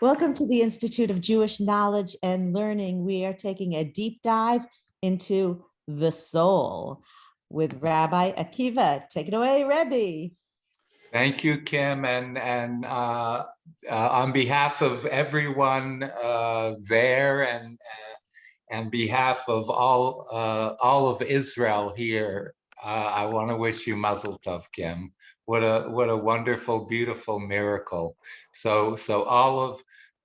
Welcome to the Institute of Jewish Knowledge and Learning. We are taking a deep dive into the soul with Rabbi Akiva. Take it away, Rebbe. Thank you, Kim, and on behalf of everyone there, and behalf of all of Israel here, I want to wish you Mazel Tov, Kim. What a wonderful, beautiful miracle. So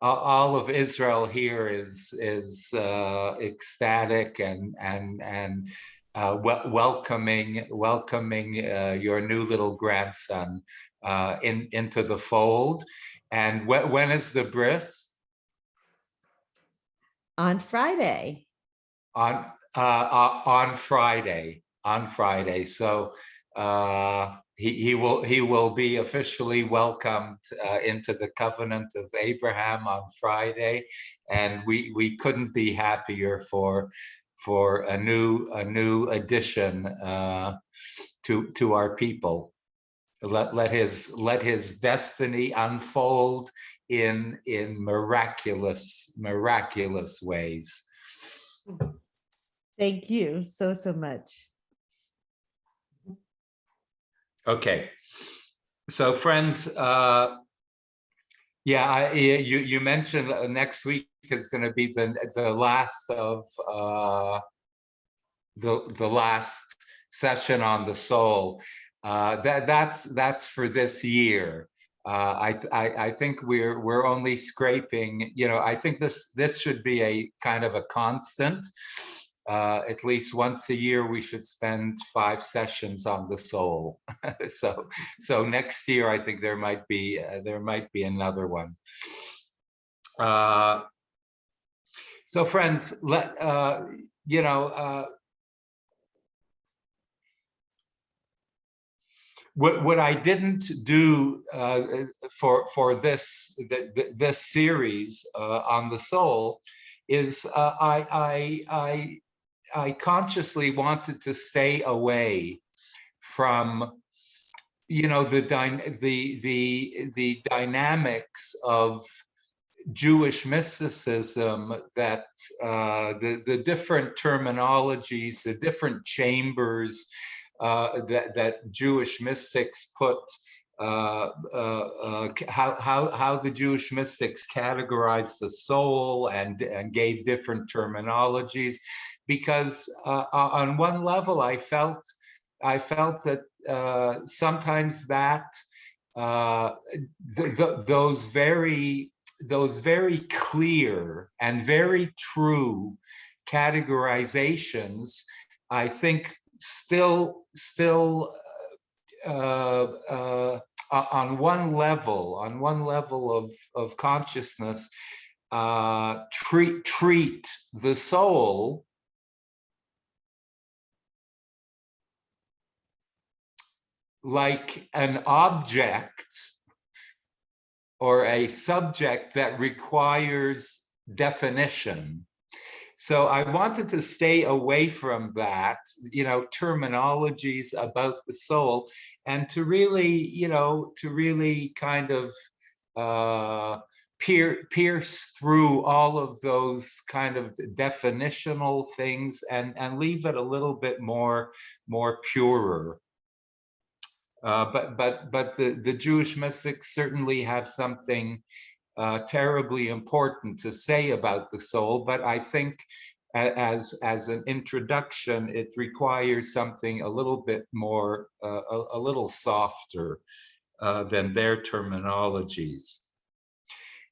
all of Israel here is ecstatic and welcoming your new little grandson into the fold. And when is the bris? On Friday. On Friday. So he will be officially welcomed into the covenant of Abraham on Friday, and we couldn't be happier for a new addition to our people. Let his destiny unfold in miraculous ways. Thank you so much. Okay, so friends, you mentioned next week is going to be the last of the last session on the soul. That's for this year. I think we're only scraping. I think this should be a kind of a constant. At least once a year, we should spend 5 sessions on the soul. so next year, I think there might be another one. So friends, what I didn't do for this series on the soul is I consciously wanted to stay away from the dynamics of Jewish mysticism, that the different terminologies, the different chambers that Jewish mystics put, how the Jewish mystics categorized the soul and gave different terminologies, because on one level I felt that sometimes that those very clear and very true categorizations, I think, still on one level of consciousness, treat the soul like an object or a subject that requires definition. So I wanted to stay away from that, terminologies about the soul, and to really kind of pierce through all of those kind of definitional things and leave it a little bit more purer. But the Jewish mystics certainly have something terribly important to say about the soul, but I think as an introduction, it requires something a little bit more, a little softer than their terminologies.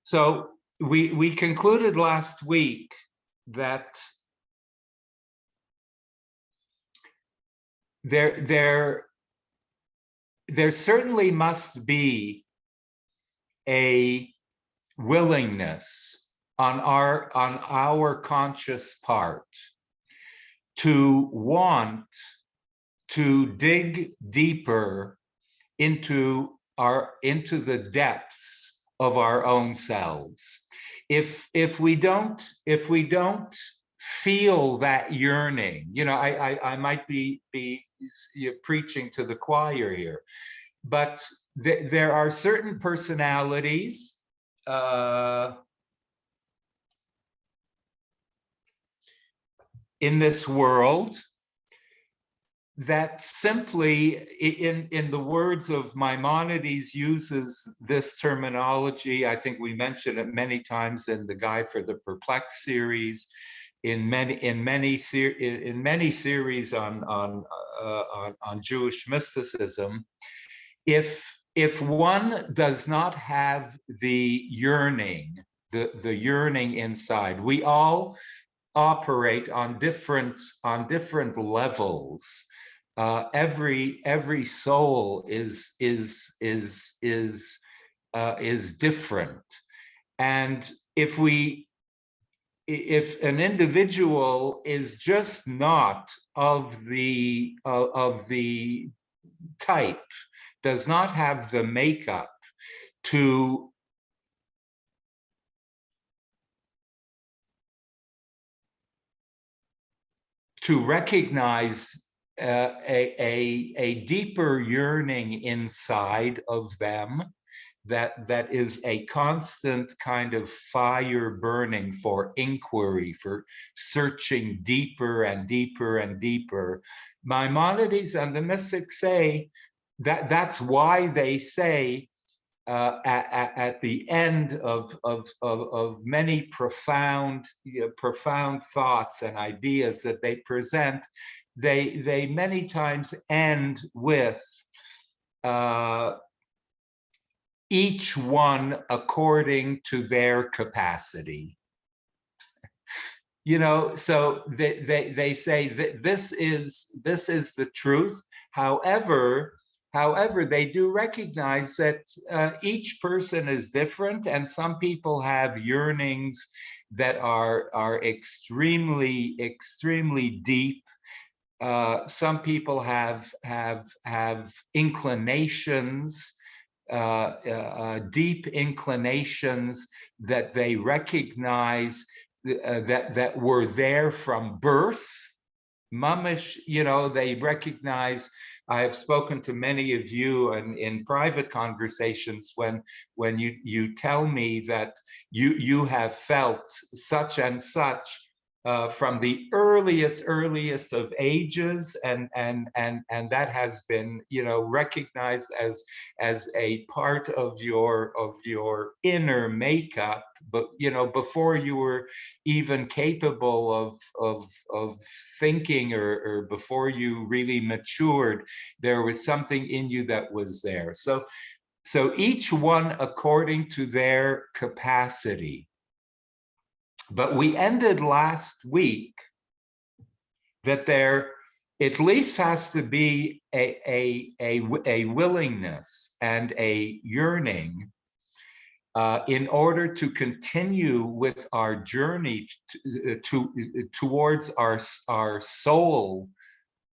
So we concluded last week that there certainly must be a willingness on our conscious part to want to dig deeper into the depths of our own selves. If we don't feel that yearning, I might be preaching to the choir here, but there are certain personalities in this world that simply, in the words of Maimonides, uses this terminology. I think we mentioned it many times in the Guide for the Perplexed series, in many series on Jewish mysticism. If one does not have the yearning, the yearning inside, we all operate on different levels. Every soul is different, and if an individual is just not of the type, does not have the makeup to recognize a deeper yearning inside of them, that is a constant kind of fire burning for inquiry, for searching deeper and deeper and deeper. Maimonides and the mystics say that that's why they say at the end of many profound thoughts and ideas that they present, they many times end with each one according to their capacity. So they say that this is the truth. However, they do recognize that each person is different, and some people have yearnings that are extremely deep. Some people have inclinations, deep inclinations that they recognize that were there from birth. Mamish, they recognize. I have spoken to many of you in private conversations when you tell me that you have felt such and such from the earliest of ages, and that has been recognized as a part of your inner makeup, but before you were even capable of thinking, or before you really matured, there was something in you that was there. So each one according to their capacity. But we ended last week that there at least has to be a willingness and a yearning in order to continue with our journey towards our soul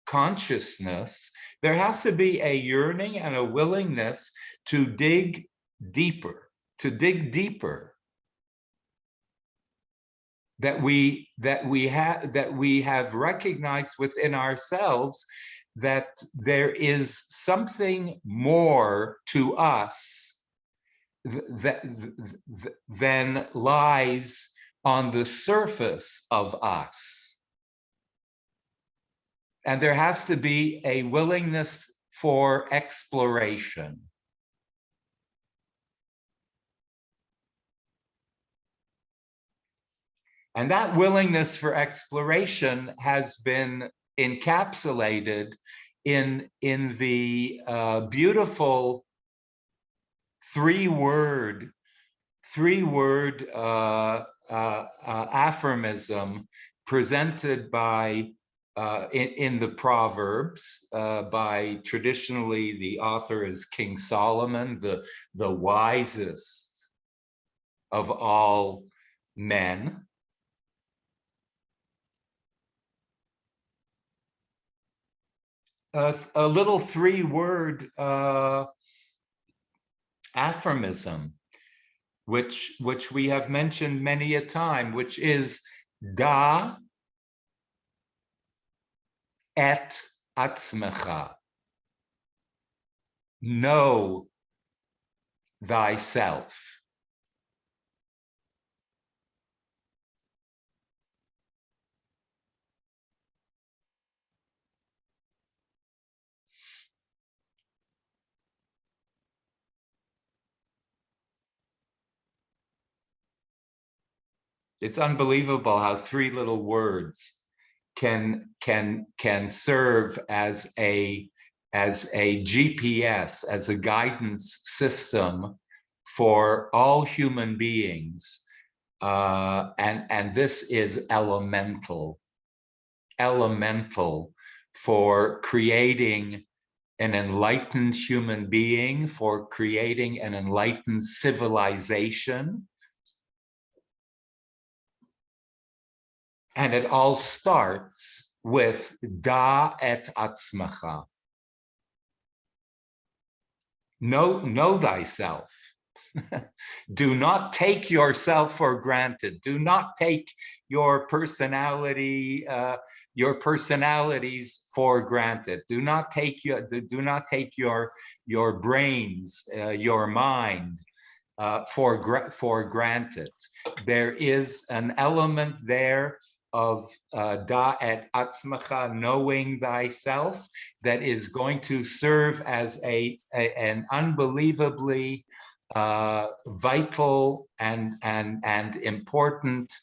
consciousness. There has to be a yearning and a willingness to dig deeper, that we have recognized within ourselves that there is something more to us than lies on the surface of us. And there has to be a willingness for exploration. And that willingness for exploration has been encapsulated in the beautiful three-word aphorism presented by in the Proverbs by, traditionally, the author is King Solomon, the wisest of all men. A little three-word aphorism, which we have mentioned many a time, which is Da et atzmecha. Know thyself. It's unbelievable how three little words can serve as a GPS, as a guidance system for all human beings. And this is elemental for creating an enlightened human being, for creating an enlightened civilization. And it all starts with Da et Atzmacha. Know thyself. Do not take yourself for granted. Do not take your personality, your personalities for granted. Do not take your brains, your mind for granted. There is an element there of Da et Atzmacha, knowing thyself, that is going to serve as an unbelievably vital and important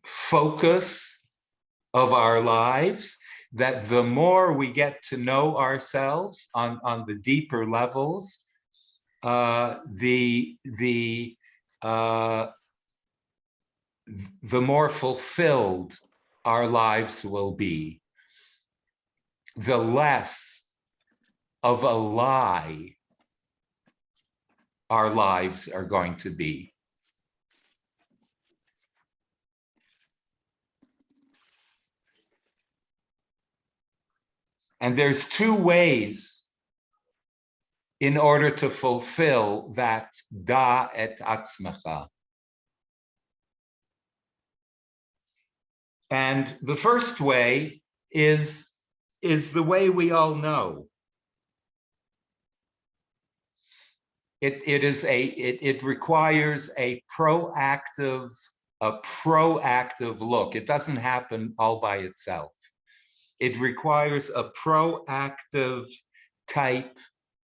focus of our lives, that the more we get to know ourselves on the deeper levels, the more fulfilled our lives will be, the less of a lie our lives are going to be. And there's two ways in order to fulfill that Da et Atzmacha. And the first way is the way we all know. It requires a proactive look. It doesn't happen all by itself. It requires a proactive type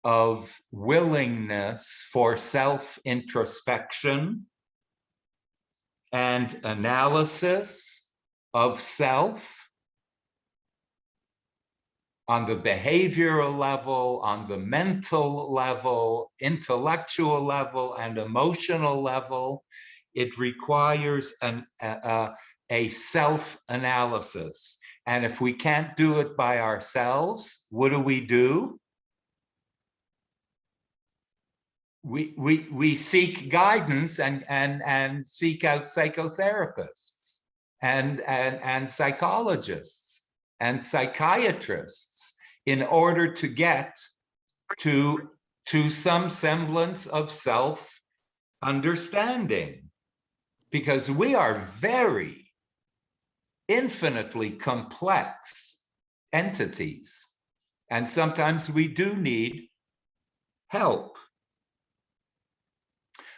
of willingness for self-introspection and analysis of self on the behavioral level, on the mental level, intellectual level, and emotional level. It requires a self-analysis. And if we can't do it by ourselves, what do? We seek guidance and seek out psychotherapists and psychologists and psychiatrists in order to get to some semblance of self-understanding, because we are very infinitely complex entities, and sometimes we do need help.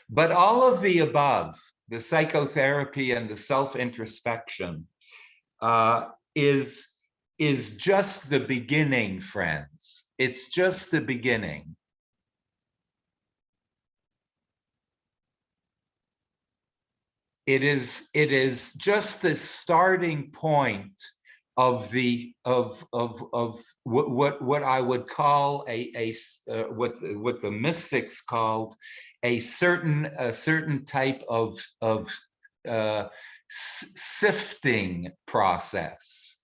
But all of the above, the psychotherapy and the self-introspection, is just the beginning, friends. It's just the beginning. It is just the starting point of what I would call what the mystics called a certain type of sifting process,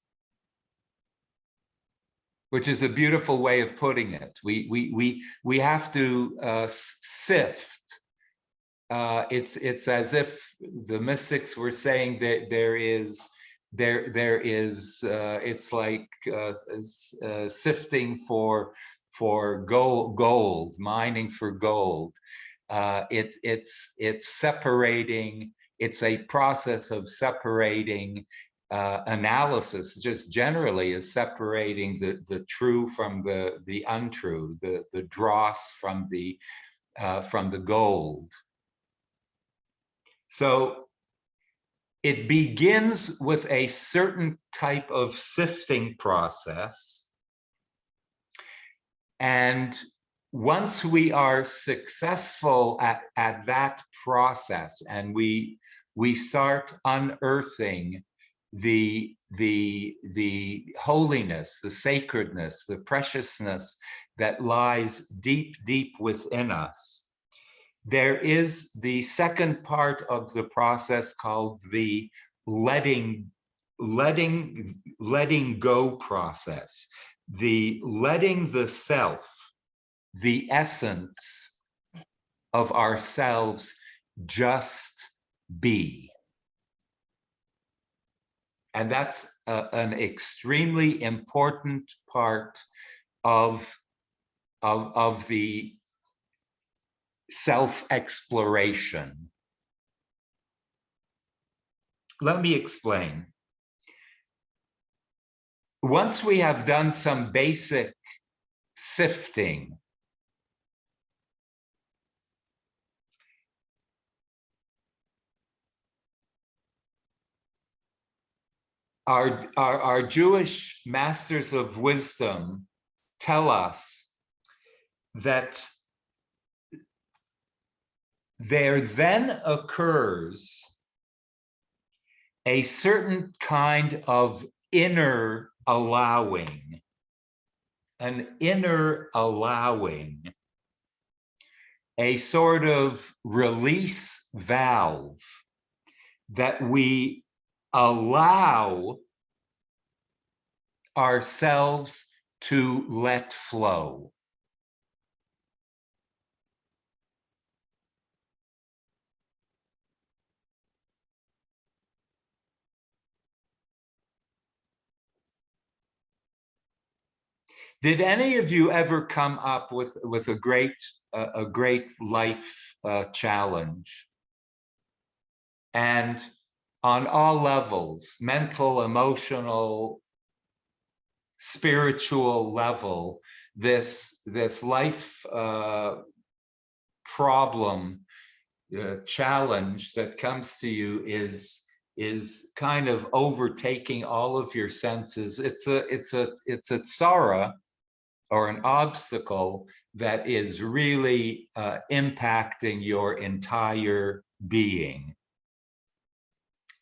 which is a beautiful way of putting it. We have to sift. It's as if the mystics were saying that there is it's like sifting for gold, mining for gold. It's separating. It's a process of separating. Analysis just generally is separating the true from the untrue, the dross from the gold. So it begins with a certain type of sifting process, and once we are successful at that process, and we start unearthing the holiness, the sacredness, the preciousness that lies deep, deep within us, there is the second part of the process called the letting go process, the letting the self, the essence of ourselves, just be. And that's an extremely important part of the self-exploration. Let me explain. Once we have done some basic sifting, our Jewish masters of wisdom tell us that there then occurs a certain kind of inner allowing, an inner allowing, a sort of release valve that we allow ourselves to let flow. Did any of you ever come up with a great life challenge, and on all levels, mental, emotional, spiritual level, this life problem, challenge that comes to you is kind of overtaking all of your senses? It's a tzara, or an obstacle, that is really impacting your entire being.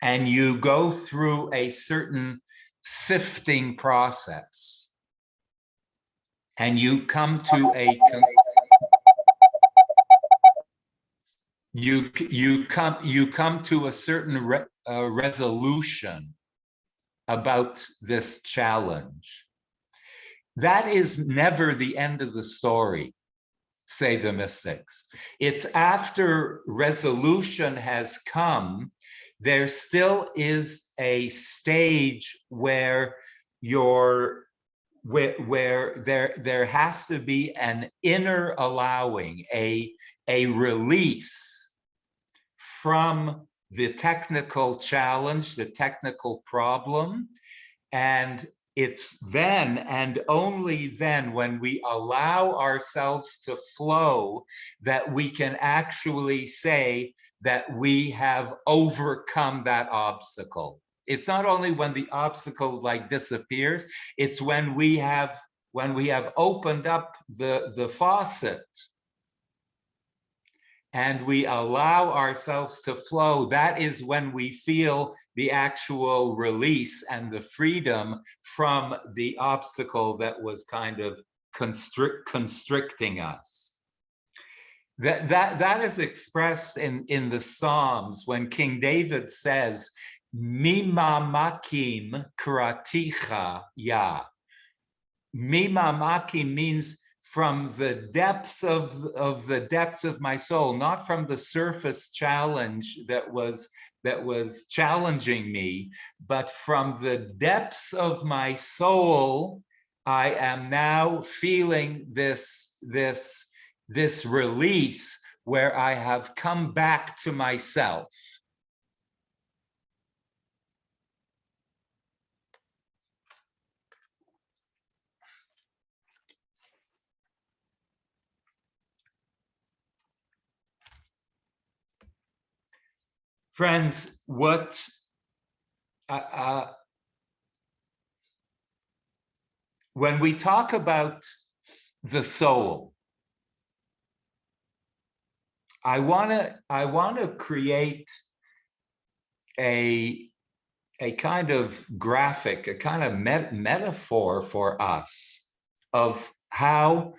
And you go through a certain sifting process, and you come to a you come to a certain resolution about this challenge. That is never the end of the story, say the mystics. It's after resolution has come, there still is a stage where there has to be an inner allowing, a release from the technical challenge, the technical problem. And it's then, and only then, when we allow ourselves to flow, that we can actually say that we have overcome that obstacle. It's not only when the obstacle like disappears, it's when we have opened up the faucet and we allow ourselves to flow. That is when we feel the actual release and the freedom from the obstacle that was kind of constricting us. That is expressed in the Psalms when King David says, "Mimamakim kraticha ya." Mimamakim means from the depths of the depths of my soul, not from the surface challenge that was challenging me, but from the depths of my soul, I am now feeling this release where I have come back to myself. Friends, when we talk about the soul, I wanna create a kind of graphic, a kind of metaphor for us of how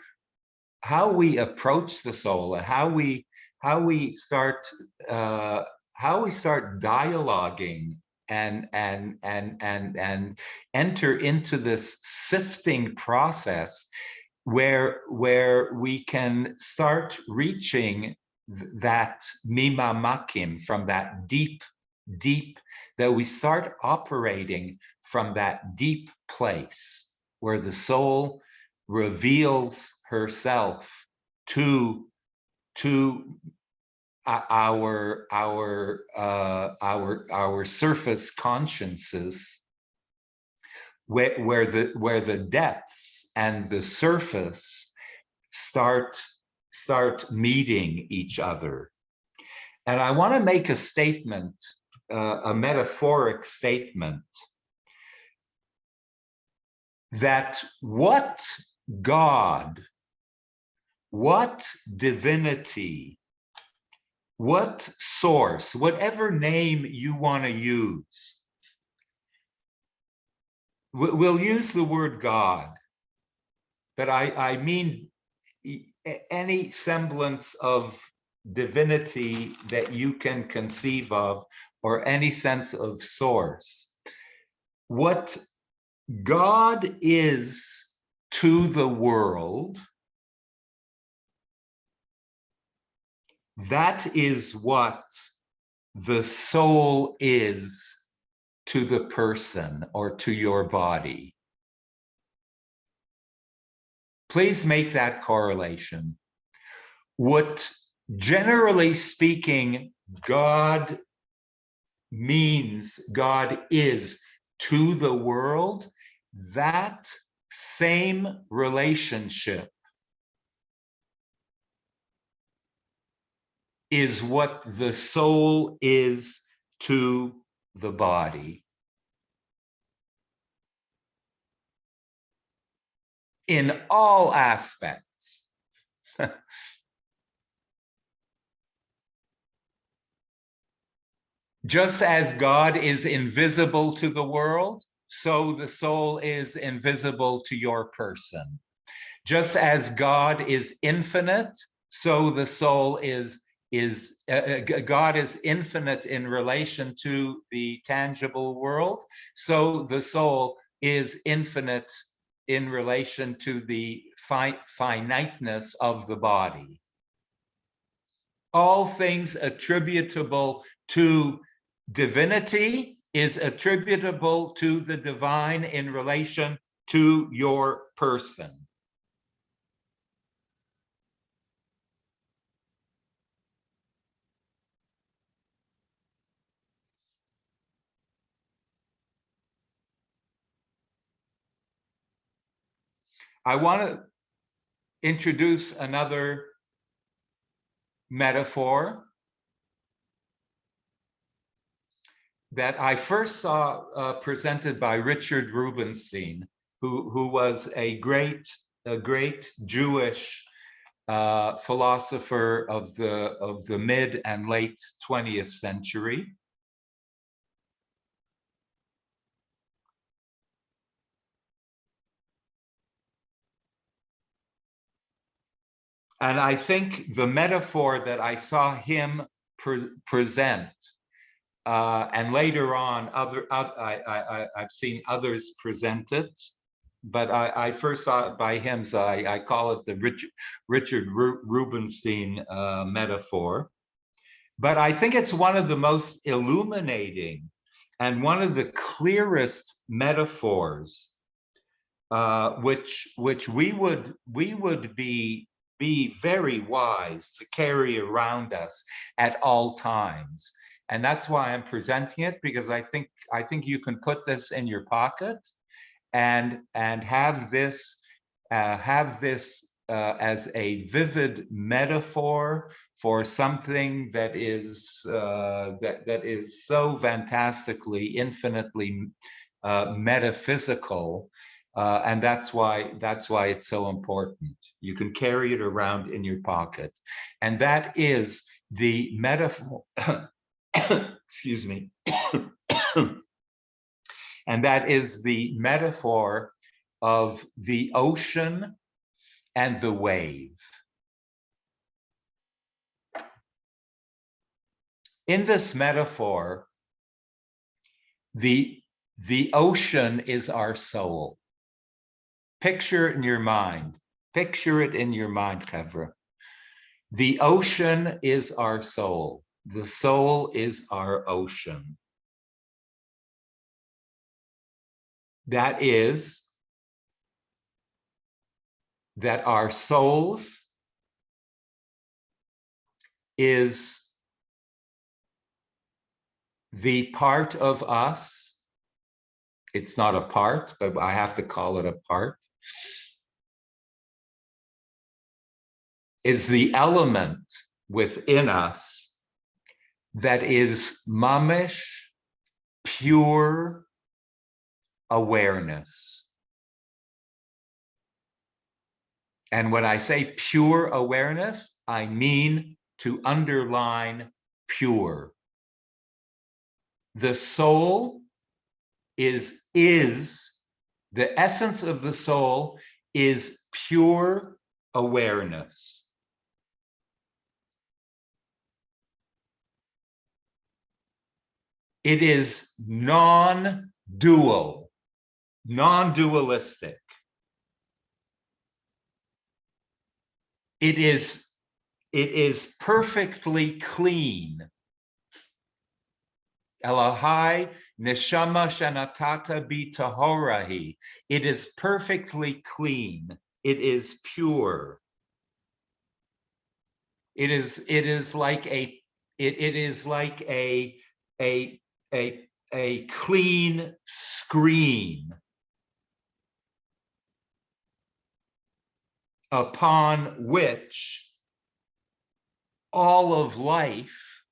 we approach the soul, and how we start dialoguing and enter into this sifting process where we can start reaching that mima makim, from that deep, that we start operating from that deep place where the soul reveals herself to our surface consciences, where the depths and the surface start meeting each other. And I want to make a statement, a metaphoric statement, that what God, what divinity, what source, whatever name you want to use, we'll use the word God, but I mean any semblance of divinity that you can conceive of, or any sense of source. What God is to the world, that is what the soul is to the person or to your body. Please make that correlation. What, generally speaking, God means, God is to the world, that same relationship is what the soul is to the body. In all aspects. Just as God is invisible to the world, so the soul is invisible to your person. Just as God is infinite, so the soul is God is infinite in relation to the tangible world, so the soul is infinite in relation to the finiteness of the body. All things attributable to divinity is attributable to the divine in relation to your person. I want to introduce another metaphor that I first saw presented by Richard Rubinstein, who was a great Jewish philosopher of the mid and late 20th century. And I think the metaphor that I saw him present, and later on, I've seen others present it, but I first saw it by him, so I call it the Richard Rubinstein metaphor. But I think it's one of the most illuminating and one of the clearest metaphors, which we would be very wise to carry around us at all times. And that's why I'm presenting it, because I think you can put this in your pocket and have this as a vivid metaphor for something that is that is so fantastically, infinitely metaphysical. And that's why it's so important. You can carry it around in your pocket. And that is the metaphor, excuse me, and that is the metaphor of the ocean and the wave. In this metaphor, the ocean is our soul. Picture it in your mind. Picture it in your mind, Chevra. The ocean is our soul. The soul is our ocean. That is, that our souls is the part of us. It's not a part, but I have to call it a part. Is the element within us that is mamish, pure awareness. And when I say pure awareness, I mean to underline pure. The soul is the essence of the soul is pure awareness. It is non-dual, non-dualistic. It is perfectly clean. Elohai Neshamah shanatata bi tahorahi. It is perfectly clean. It is pure. It is like a clean screen upon which all of life,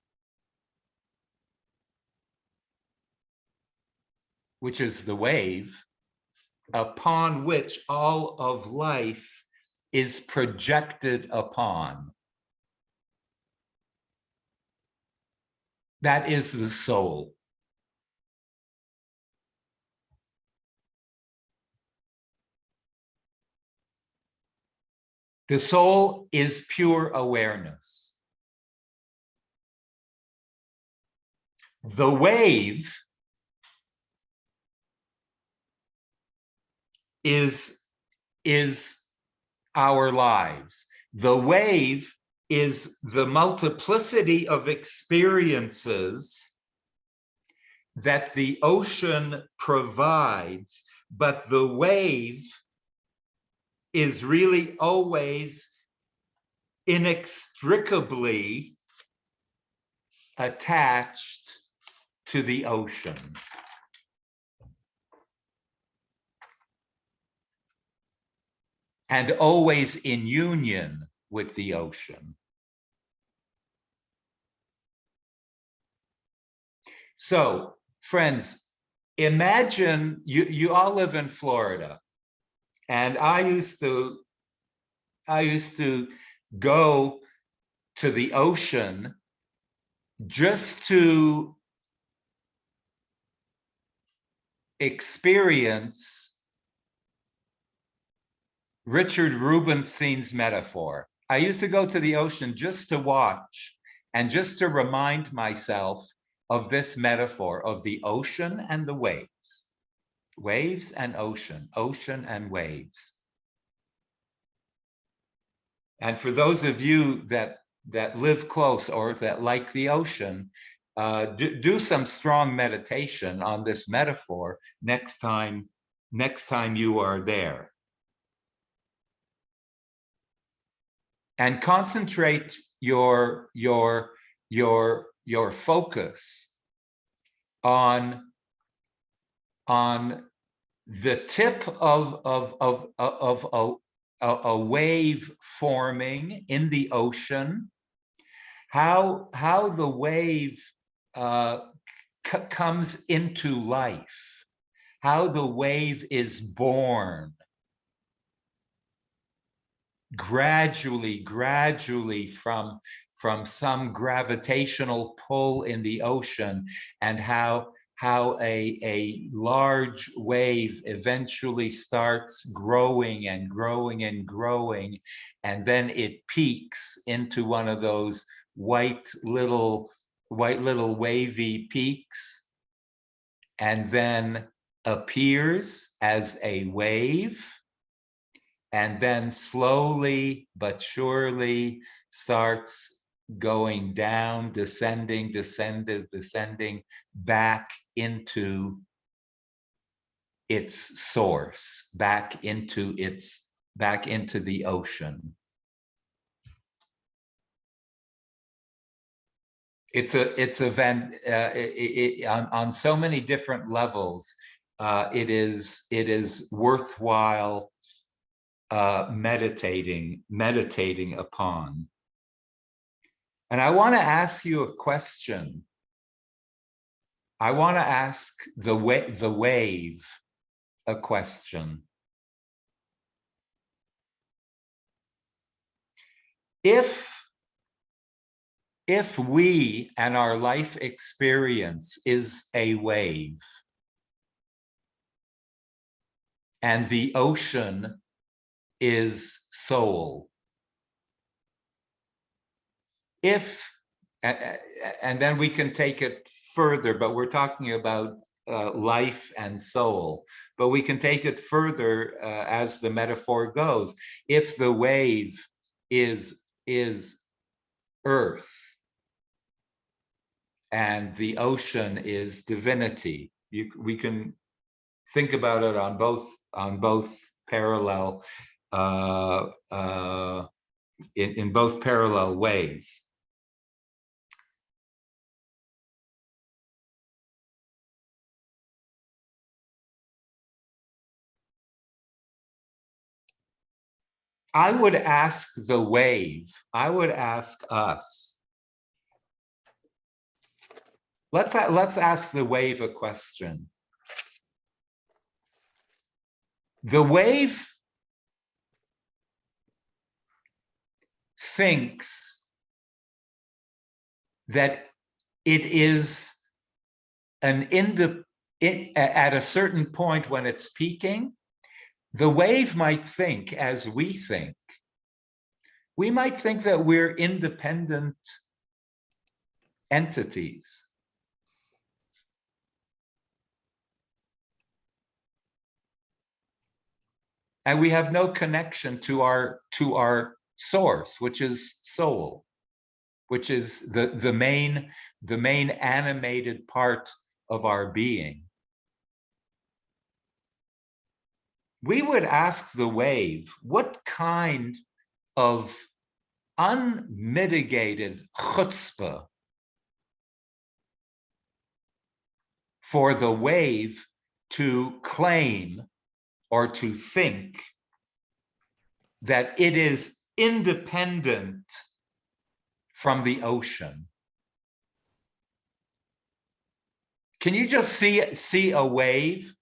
which is the wave, upon which all of life is projected upon. That is the soul. The soul is pure awareness. The wave is our lives. The wave is the multiplicity of experiences that the ocean provides, but the wave is really always inextricably attached to the ocean. And always in union with the ocean. So, friends, imagine you all live in Florida, and I used to go to the ocean just to experience Richard Rubinstein's metaphor. I used to go to the ocean just to watch and just to remind myself of this metaphor of the ocean and the waves. Waves and ocean, ocean and waves. And for those of you that live close or that like the ocean, do some strong meditation on this metaphor next time you are there. And concentrate your focus on the tip of a wave forming in the ocean, how the wave comes into life, how the wave is born. gradually from some gravitational pull in the ocean, and how a large wave eventually starts growing and growing and growing, and then it peaks into one of those white little wavy peaks, and then appears as a wave, and then slowly but surely starts going down, descending back into its source, back into the ocean. It's event on so many different levels. It is worthwhile meditating upon. And I want to ask you a question. I want to ask the wave a question. If we and our life experience is a wave, and the ocean is soul, and then we can take it further, but we're talking about life and soul, but we can take it further as the metaphor goes. If the wave is earth and the ocean is divinity, we can think about it on both parallel in both parallel ways. I would ask the wave, I would ask us. Let's ask the wave a question. The wave thinks that it is at a certain point when it's peaking, the wave might think as we think. We might think that we're independent entities. And we have no connection to our source, which is soul, which is the main animated part of our being. We would ask the wave, what kind of unmitigated chutzpah for the wave to claim or to think that it is independent from the ocean. Can you just see a wave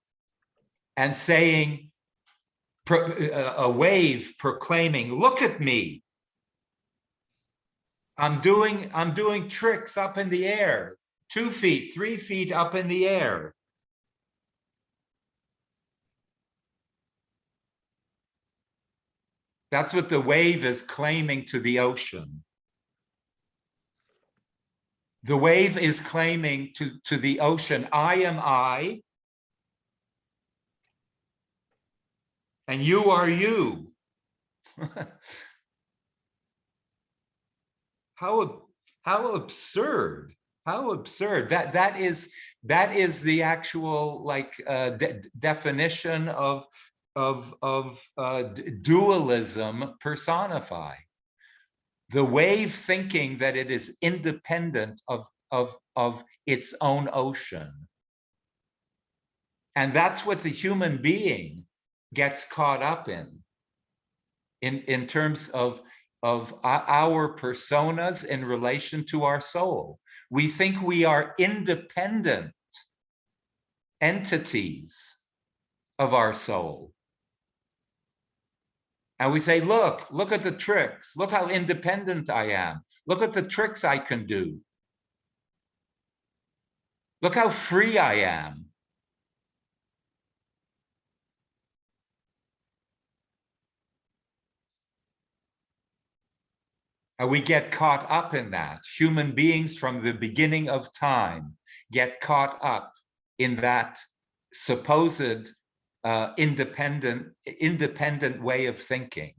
and saying, a wave proclaiming, look at me, I'm doing tricks up in the air, 2 feet, 3 feet up in the air. That's what the wave is claiming to the ocean. The wave is claiming to the ocean, I am I, and you are you. How absurd! How absurd! That is the actual definition of dualism personified. The wave thinking that it is independent of its own ocean. And that's what the human being gets caught up in terms of our personas in relation to our soul. We think we are independent entities of our soul. And we say, look at the tricks. Look how independent I am. Look at the tricks I can do. Look how free I am. And we get caught up in that. Human beings from the beginning of time get caught up in that supposed independent way of thinking.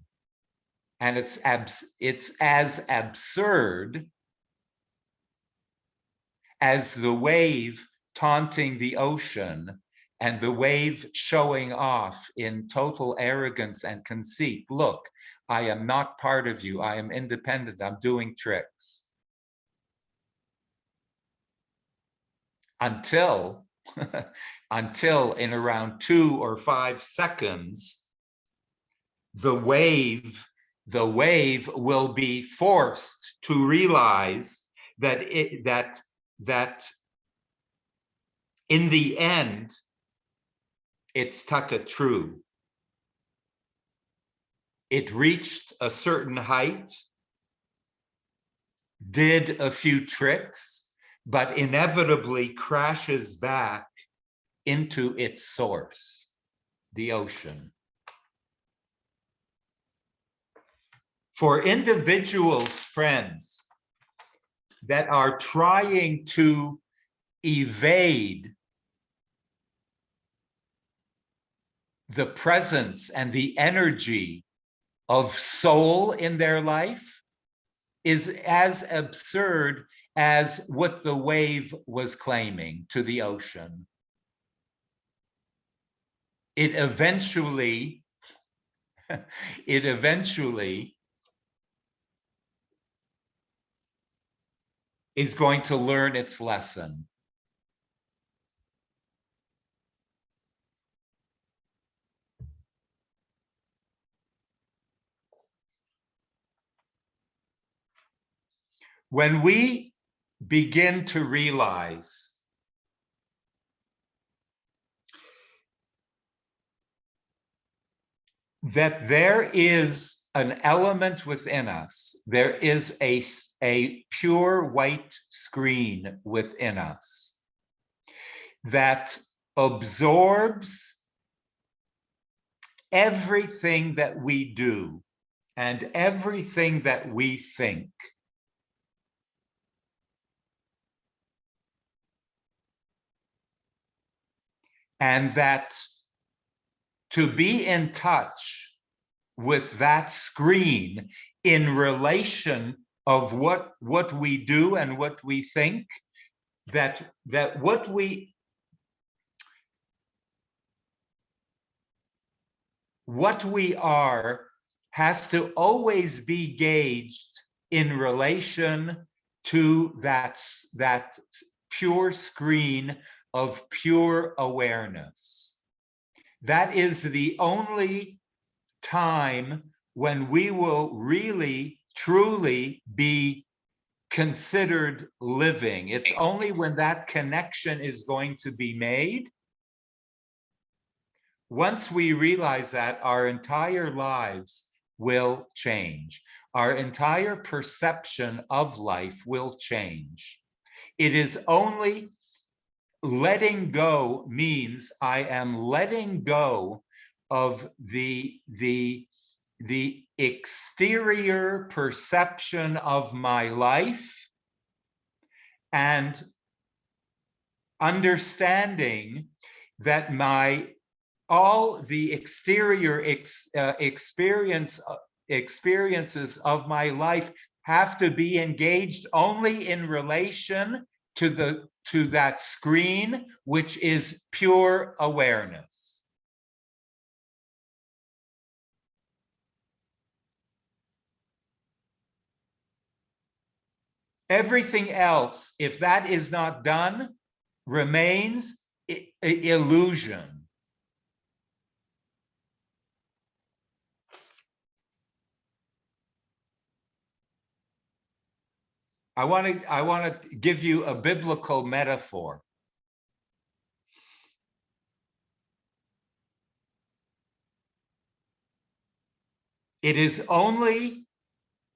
And it's as absurd as the wave taunting the ocean and the wave showing off in total arrogance and conceit. Look, I am not part of you. I am independent. I'm doing tricks. Until in around 2 or 5 seconds, the wave will be forced to realize that in the end, it's taka true. It reached a certain height, did a few tricks, but inevitably crashes back into its source, the ocean. For individuals, friends, that are trying to evade the presence and the energy of soul in their life, is as absurd as what the wave was claiming to the ocean. It eventually is going to learn its lesson. When we begin to realize that there is an element within us, there is a pure white screen within us that absorbs everything that we do and everything that we think. And that to be in touch with that screen in relation of what we do and what we think, that what we are has to always be gauged in relation to that pure screen of pure awareness. That is the only time when we will really, truly be considered living. It's only when that connection is going to be made. Once we realize that, our entire lives will change. Our entire perception of life will change. It is only letting go means I am letting go of the exterior perception of my life and understanding that all the exterior experiences of my life have to be engaged only in relation to that screen, which is pure awareness. Everything else, if that is not done, remains illusion. I want to give you a biblical metaphor. It is only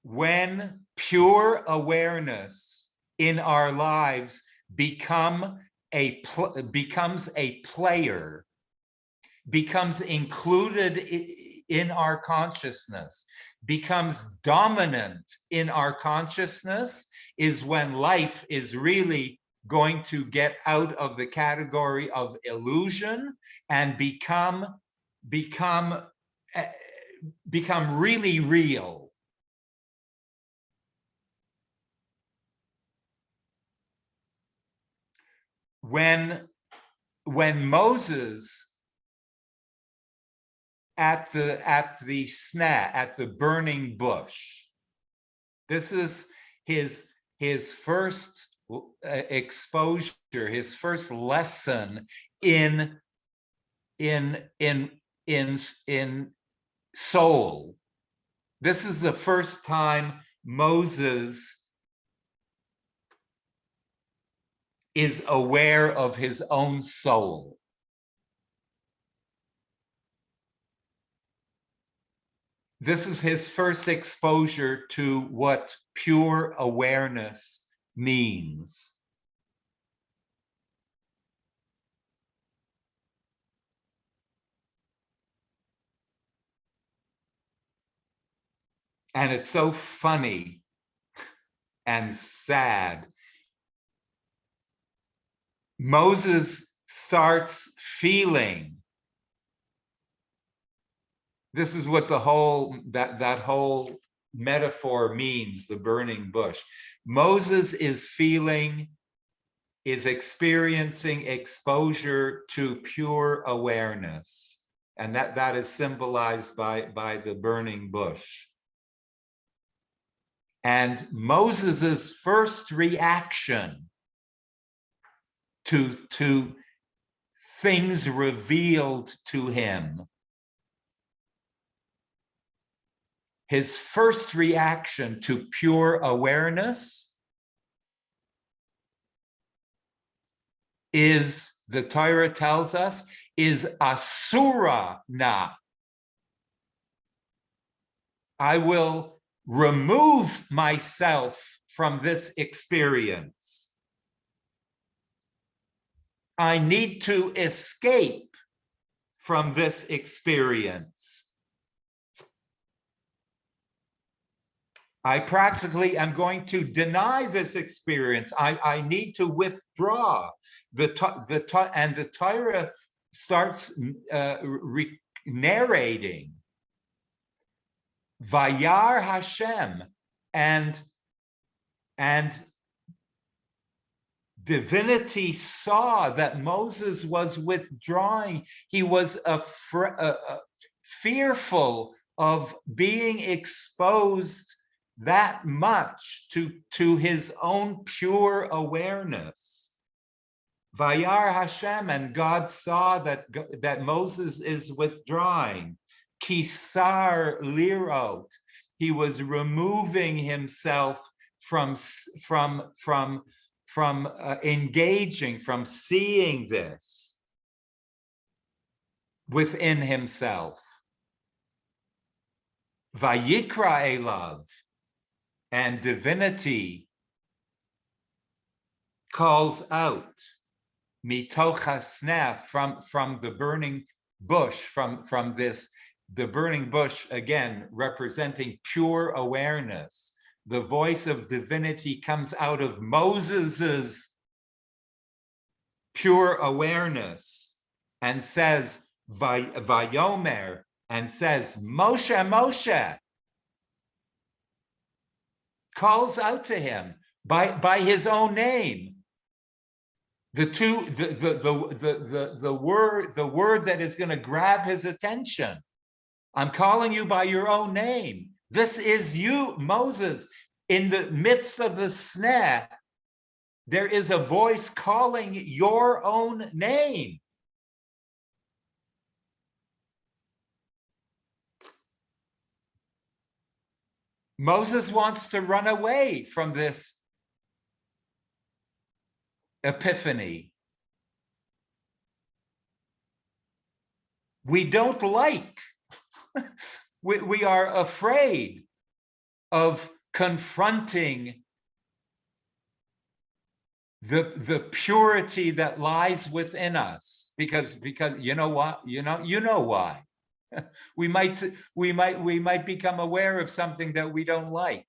when pure awareness in our lives becomes a player, becomes included in our consciousness, becomes dominant in our consciousness, is when life is really going to get out of the category of illusion and become really real. When Moses at the burning bush, this is his first exposure, his first lesson in soul. This is the first time Moses is aware of his own soul. This is his first exposure to what pure awareness means. And it's so funny and sad. Moses starts feeling. This is what the whole that whole metaphor means, the burning bush. Moses is experiencing exposure to pure awareness. And that is symbolized by the burning bush. And Moses's first reaction to things revealed to him, his first reaction to pure awareness is, the Torah tells us, is asura na. I will remove myself from this experience. I need to escape from this experience. I practically am going to deny this experience. I need to withdraw. And the Torah starts narrating. Vayar Hashem, and divinity saw that Moses was withdrawing. He was fearful of being exposed that much to his own pure awareness. Vayar Hashem, and God saw that Moses is withdrawing. Kisar lirot, he was removing himself from engaging, from seeing this within himself. Vayikra elav, and divinity calls out, mitoch hasneh, from the burning bush, from this. The burning bush, again, representing pure awareness. The voice of divinity comes out of Moses's pure awareness and says, Vayomer, and says, Moshe, Moshe, calls out to him by his own name. The word that is going to grab his attention. I'm calling you by your own name. This is you, Moses. In the midst of the sneh, there is a voice calling your own name. Moses wants to run away from this epiphany. We don't like We are afraid of confronting the purity that lies within us, because you know what, you know why. we might become aware of something that we don't like,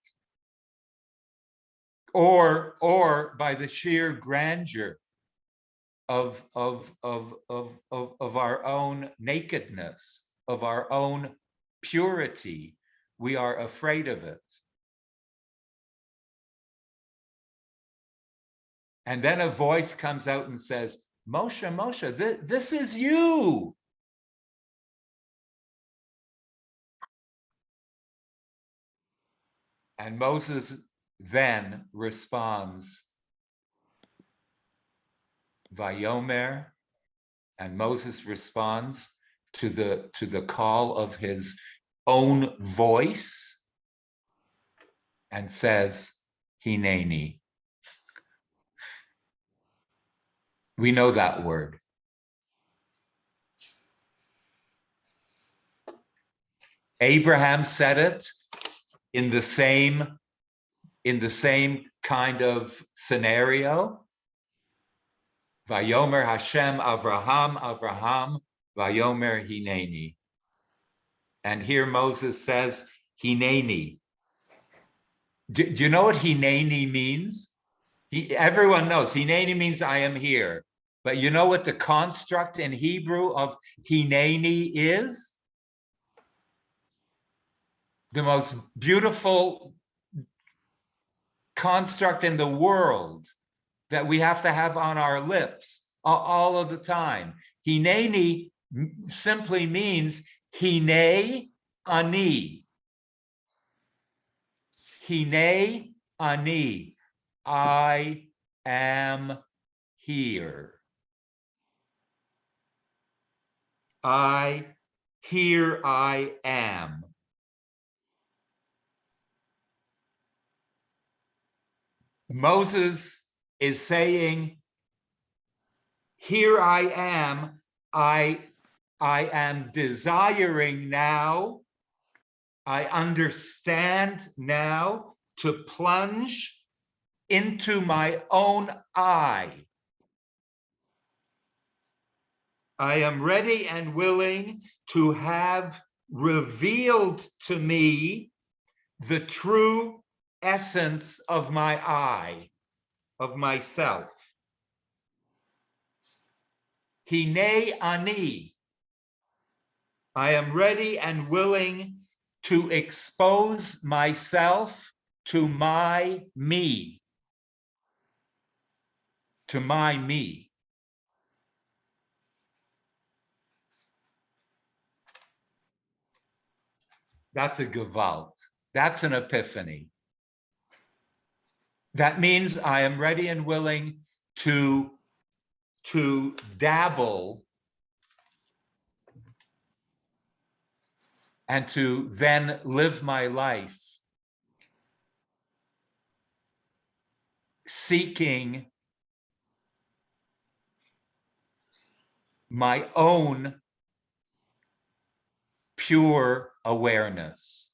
or by the sheer grandeur of our own nakedness, of our own purity, we are afraid of it. And then a voice comes out and says, Moshe, Moshe, this is you. And Moses then responds, Vayomer, and Moses responds to the call of his own voice and says, Hineni. We know that word. Abraham said it in the same kind of scenario. Vayomer Hashem Avraham, Vayomer Hineni. And here Moses says, Hineni. Do you know what Hineni means? Everyone knows Hineni means I am here. But you know what the construct in Hebrew of Hineni is? The most beautiful construct in the world that we have to have on our lips all of the time. Hineni simply means Hine Ani. Hine Ani. I am here. Here I am. Moses is saying, here I am. I am desiring now. I understand now to plunge into my own I. I am ready and willing to have revealed to me the true essence of my I, of myself. Hine ani. I am ready and willing to expose myself to my me. To my me. That's a gewalt. That's an epiphany. That means I am ready and willing to dabble and to then live my life seeking my own pure awareness.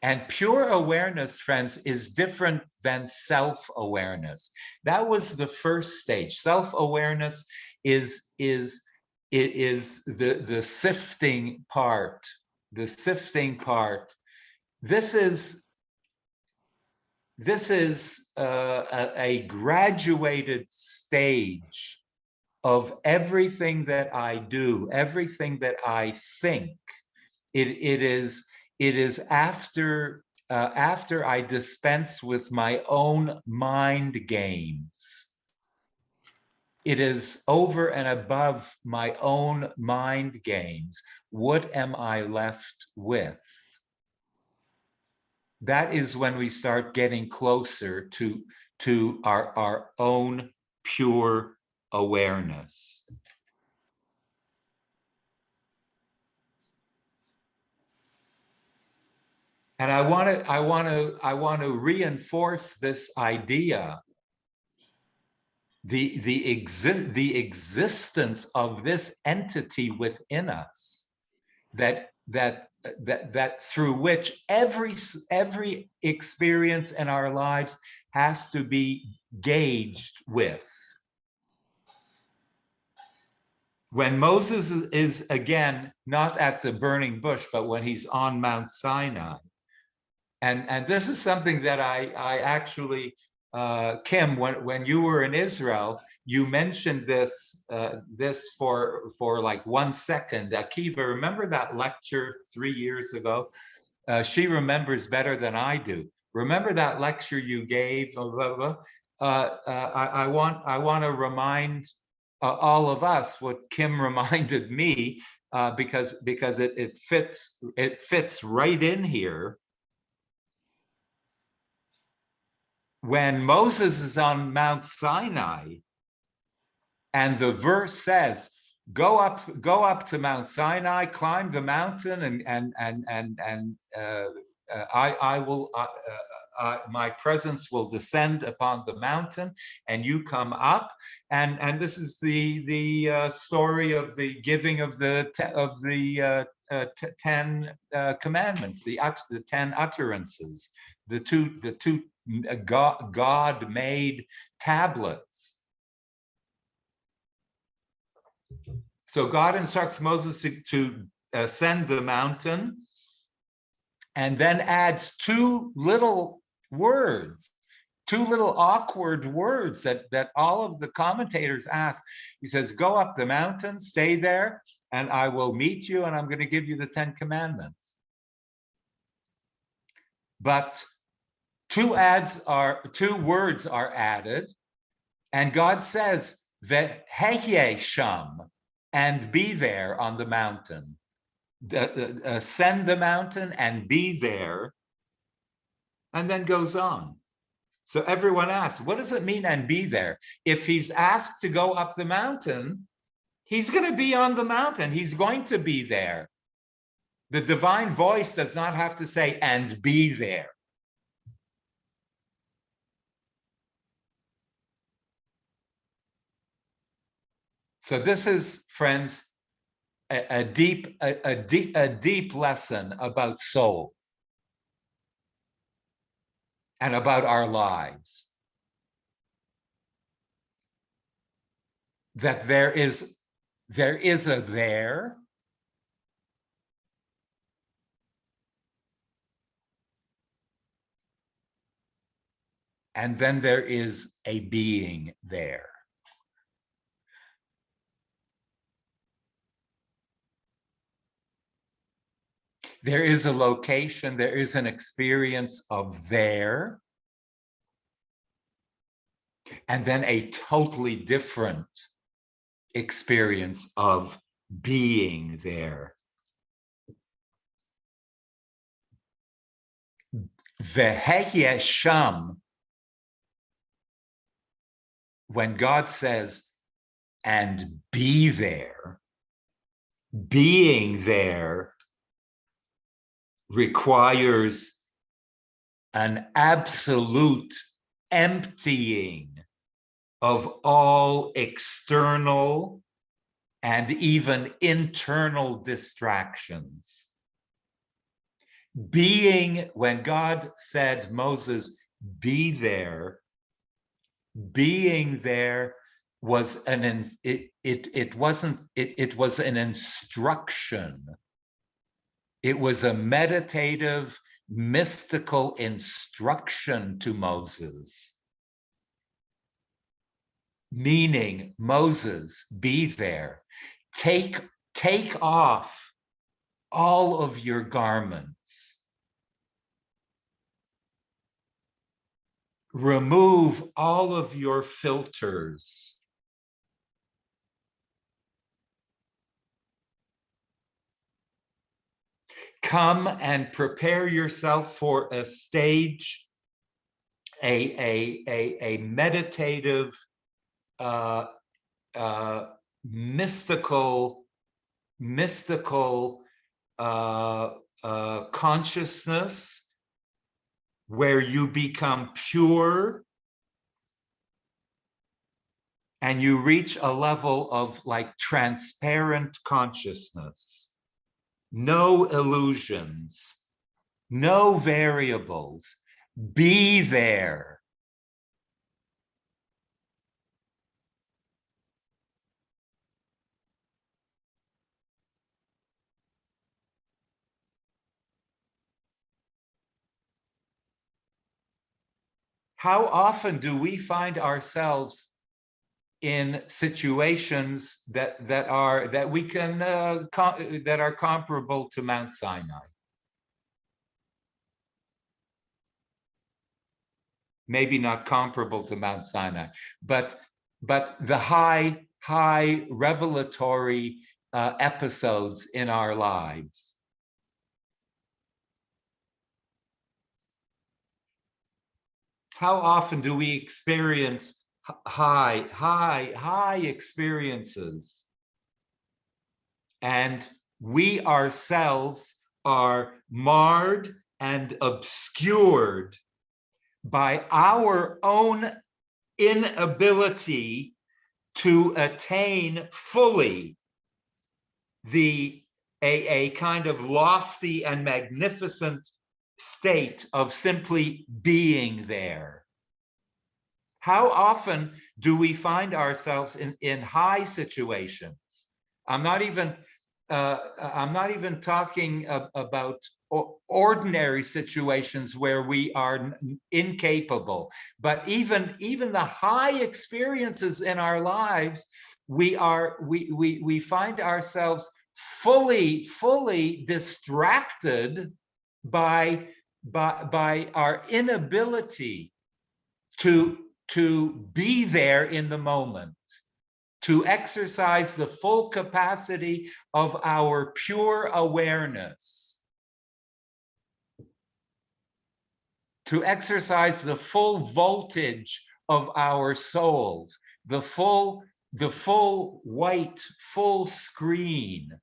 And pure awareness, friends, is different than self-awareness. That was the first stage. Self-awareness is the sifting part. The sifting part. This is a graduated stage of everything that I do, everything that I think. It is after I dispense with my own mind games. It is over and above my own mind games. What am I left with? That is when we start getting closer to our own pure awareness. And I want to reinforce this idea, the existence of this entity within us that that through which every experience in our lives has to be gauged with. When Moses is again not at the burning bush, but when he's on Mount Sinai, and this is something that I actually, Kim, when you were in Israel, you mentioned this for like 1 second. Akiva, remember that lecture 3 years ago? She remembers better than I do. Remember that lecture you gave? I want to remind all of us what Kim reminded me, because it fits right in here. When Moses is on Mount Sinai, and the verse says, "Go up to Mount Sinai, climb the mountain, and I will, my presence will descend upon the mountain, and you come up." And this is the story of the giving of the 10 commandments, the 10 utterances, the two God-made tablets. So God instructs Moses to ascend the mountain, and then adds 2 little words, 2 little awkward words that all of the commentators ask. He says, "Go up the mountain, stay there, and I will meet you, and I'm going to give you the 10 commandments." But 2 words are added, and God says, "Vehyeh sham," and be there on the mountain. Ascend the mountain and be there, and then goes on. So everyone asks, what does it mean, and be there? If he's asked to go up the mountain, he's going to be on the mountain. He's going to be there. The divine voice does not have to say, "and be there." So this is, friends, a deep lesson about soul and about our lives. That there is a there, and then there is a being there. There is a location, there is an experience of there, and then a totally different experience of being there. Vehyeh sham, when God says, "and be there," being there requires an absolute emptying of all external and even internal distractions. Being, when God said, "Moses, be there," being there was it was an instruction. It was a meditative, mystical instruction to Moses. Meaning, Moses, be there. Take off all of your garments. Remove all of your filters. Come and prepare yourself for a stage, a meditative, mystical consciousness where you become pure and you reach a level of like transparent consciousness. no illusions, no variables. Be there. How often do we find ourselves in situations that are comparable to Mount Sinai? Maybe not comparable to Mount Sinai, but the high revelatory episodes in our lives. How often do we experience high experiences, and we ourselves are marred and obscured by our own inability to attain fully a kind of lofty and magnificent state of simply being there? How often do we find ourselves in high situations? I'm not even talking about ordinary situations where we are incapable, but even the high experiences in our lives, we find ourselves fully distracted by our inability to be there in the moment, to exercise the full capacity of our pure awareness, to exercise the full voltage of our souls, the full white, full screen.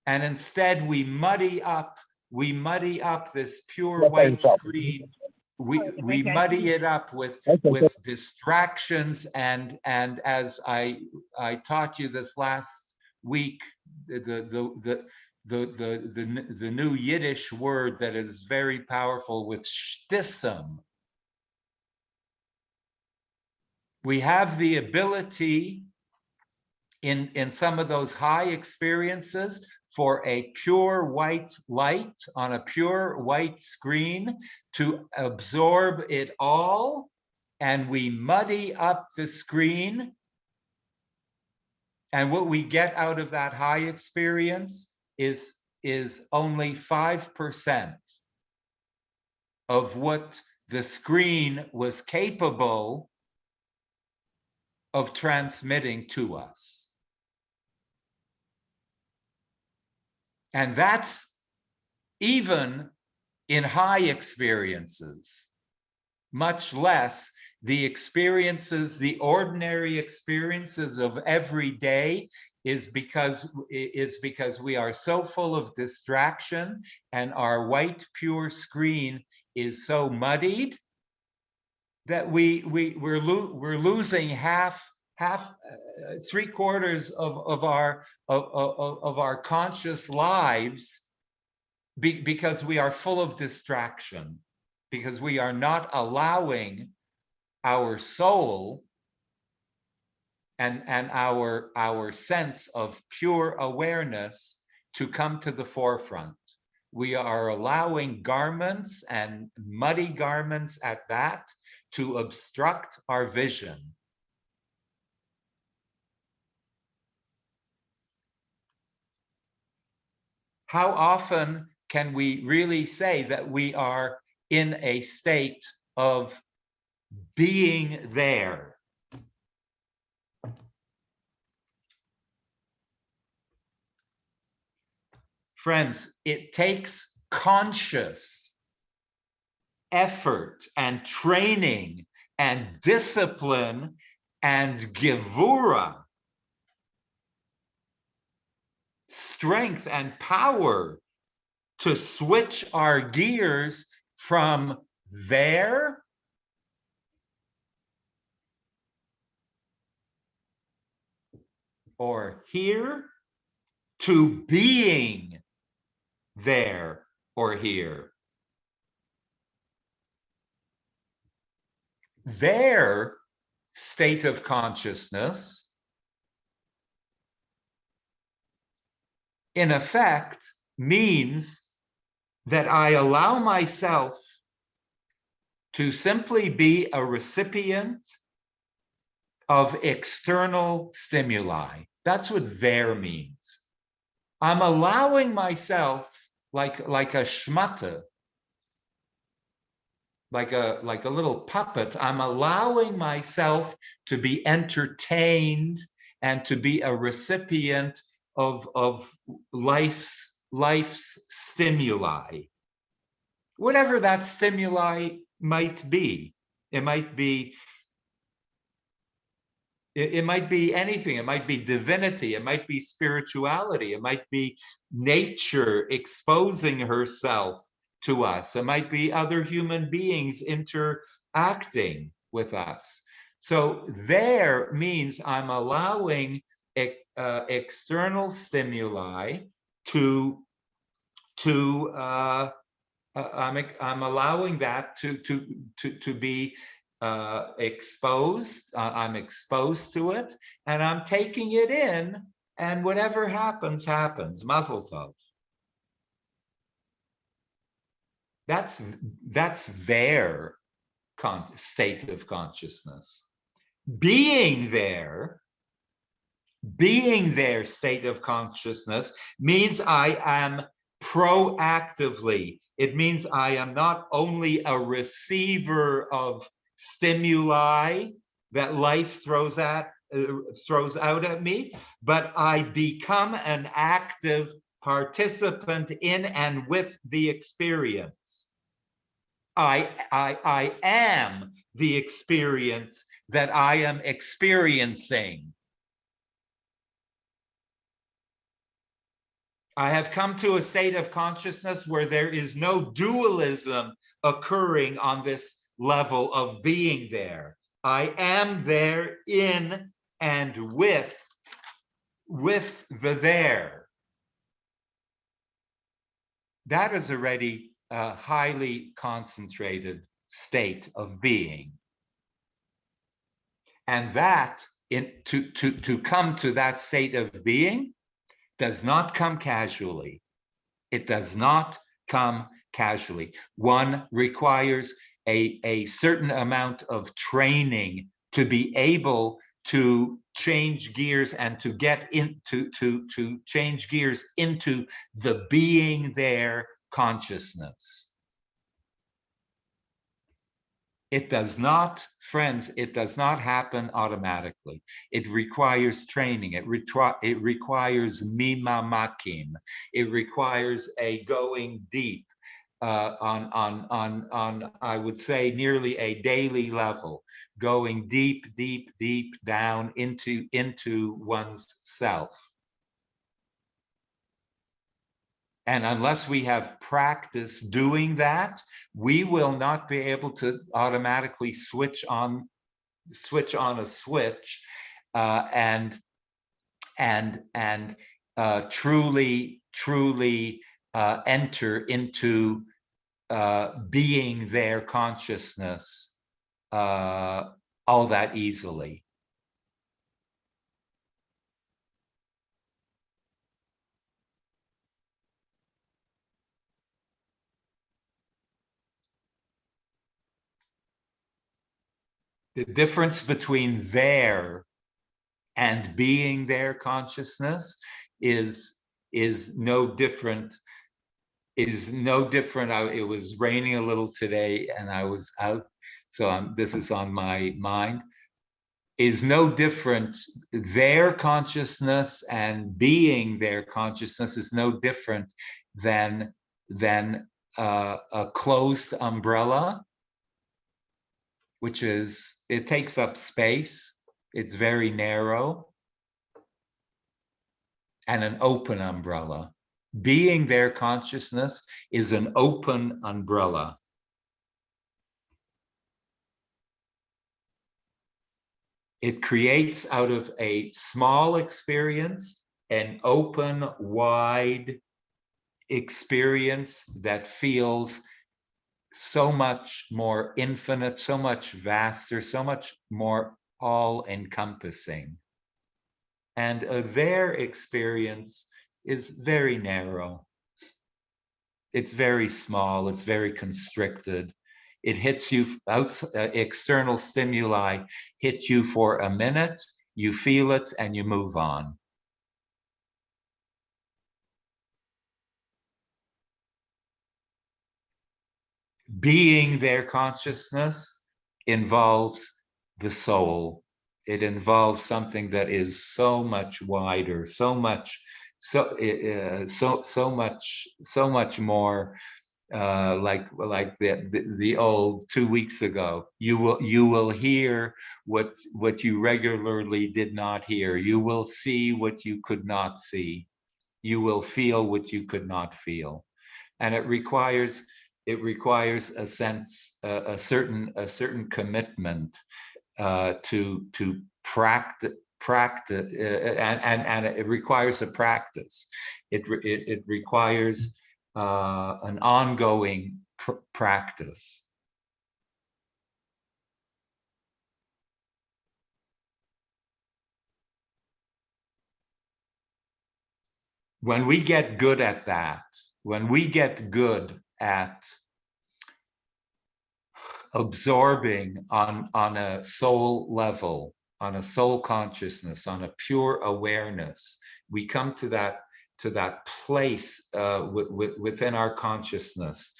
And instead we muddy up this pure white screen. We muddy it up with distractions, and as I taught you this last week, the new Yiddish word that is very powerful with shtissim. We have the ability in some of those high experiences for a pure white light on a pure white screen to absorb it all, and we muddy up the screen. And what we get out of that high experience is only 5% of what the screen was capable of transmitting to us. And that's even in high experiences, much less the experiences, the ordinary experiences of every day, is because we are so full of distraction and our white pure screen is so muddied that we're losing half, 3/4 of our conscious lives because we are full of distraction, because we are not allowing our soul and our sense of pure awareness to come to the forefront. We are allowing garments, and muddy garments at that, to obstruct our vision. How often can we really say that we are in a state of being there? Friends, it takes conscious effort and training and discipline and gevura, strength and power, to switch our gears from there or here to being there or here. Their state of consciousness, in effect, means that I allow myself to simply be a recipient of external stimuli. That's what there means. I'm allowing myself, like a shmata, like a little puppet, I'm allowing myself to be entertained and to be a recipient of life's stimuli, whatever that stimuli might be. It might be anything. It might be divinity. It might be spirituality. It might be nature exposing herself to us. It might be other human beings interacting with us. So there means I'm allowing external stimuli I'm allowing that to be exposed. I'm exposed to it, and I'm taking it in, and whatever happens, happens. Mazel tov. That's their state of consciousness. Being their state of consciousness means I am proactively. It means I am not only a receiver of stimuli that life throws out at me, but I become an active participant in and with the experience. I am the experience that I am experiencing. I have come to a state of consciousness where there is no dualism occurring on this level of being there. I am there in and with the there. That is already a highly concentrated state of being. And that, to come to that state of being, does not come casually. It does not come casually. One requires a certain amount of training to be able to change gears and to get into to change gears into the being there consciousness. It does not, friends, it does not happen automatically. It requires training. It requires mimamakim. It requires a going deep on I would say nearly a daily level, going deep down into one's self. And unless we have practice doing that, we will not be able to automatically switch on a switch and truly enter into being their consciousness all that easily. The difference between there and being their consciousness is no different. It was raining a little today, and I was out, so this is on my mind. Is no different. Their consciousness and being their consciousness is no different than a closed umbrella, which is, it takes up space, it's very narrow, and an open umbrella. Being their consciousness is an open umbrella. It creates out of a small experience an open, wide experience that feels so much more infinite, so much vaster, so much more all-encompassing. And their experience is very narrow. It's very small, it's very constricted. It hits you, external stimuli hit you for a minute, you feel it, and you move on. Being their consciousness involves the soul. It involves something that is so much wider, so much more like the old 2 weeks ago. You will hear what you regularly did not hear. You will see what you could not see. You will feel what you could not feel, and it requires a sense, a certain commitment to practice, and it requires a practice. It requires an ongoing practice. When we get good at that, when we get good at absorbing on a soul level, on a soul consciousness, on a pure awareness, we come to that place within our consciousness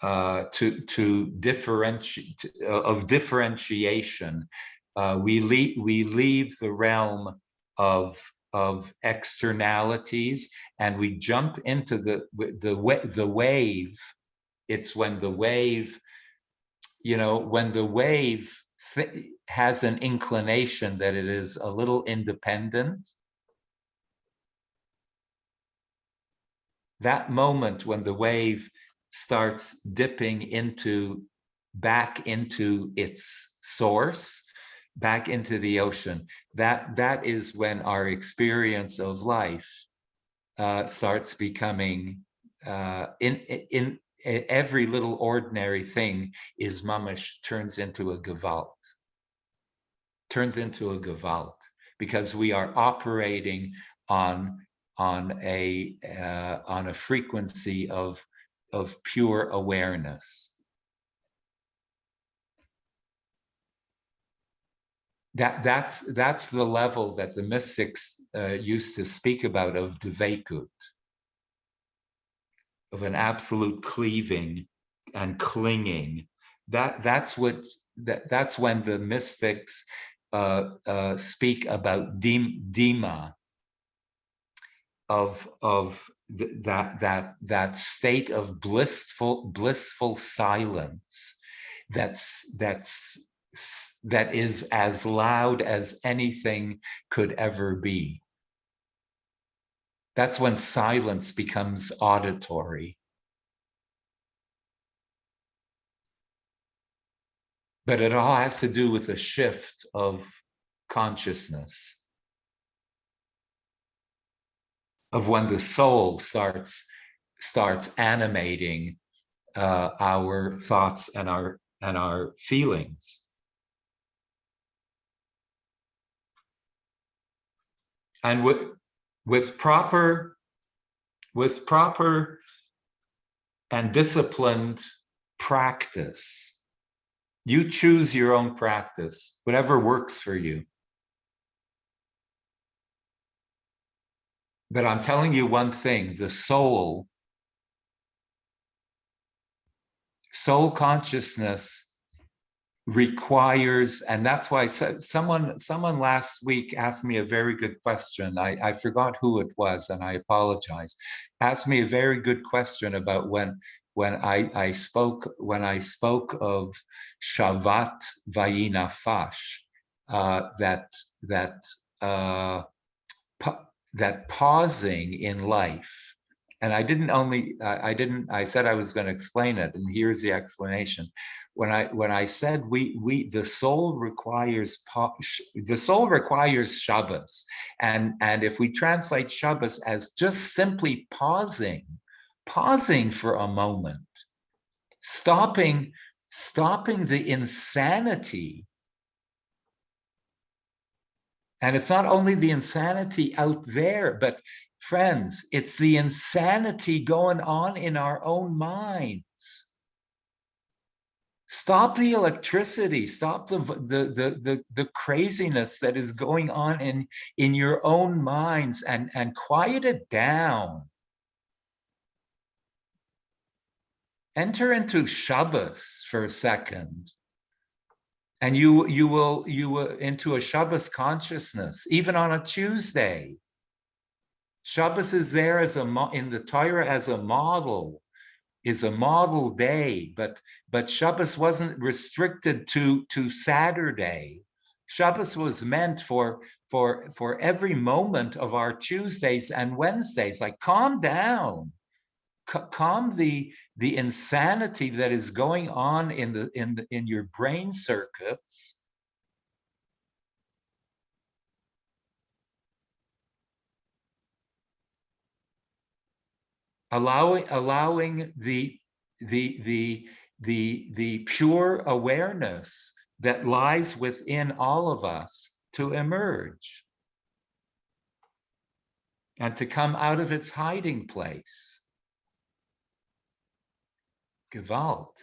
to differentiate, of differentiation. We leave the realm of externalities, and we jump into the wave. It's when the wave, when the wave has an inclination that it is a little independent, that moment when the wave starts dipping back into its source, back into the ocean, that is when our experience of life starts becoming in every little ordinary thing is mamash, turns into a gewalt, because we are operating on a frequency of pure awareness. That's the level that the mystics used to speak about, of dveikut, of an absolute cleaving and clinging. That's when the mystics speak about dima, of that state of blissful silence that is as loud as anything could ever be. That's when silence becomes auditory. But it all has to do with a shift of consciousness, of when the soul starts animating our thoughts and our feelings. And with proper and disciplined practice, you choose your own practice, whatever works for you. But I'm telling you one thing, the soul consciousness requires, and that's why someone last week asked me a very good question. I forgot who it was, and I apologize. Asked me a very good question about when I spoke of Shavat Vayinafash, that pausing in life, And I said I was going to explain it, and here's the explanation. When I said the soul requires Shabbos, and if we translate Shabbos as just simply pausing for a moment, stopping the insanity. And it's not only the insanity out there, but friends, it's the insanity going on in our own minds. Stop the electricity, stop the craziness that is going on in your own minds, and quiet it down. Enter into Shabbos for a second. And you will into a Shabbos consciousness, even on a Tuesday. Shabbos is there in the Torah as a model, is a model day, but Shabbos wasn't restricted to Saturday. Shabbos was meant for every moment of our Tuesdays and Wednesdays. Like, calm down. Calm the insanity that is going on in your brain circuits. Allowing the pure awareness that lies within all of us to emerge and to come out of its hiding place. Gewalt.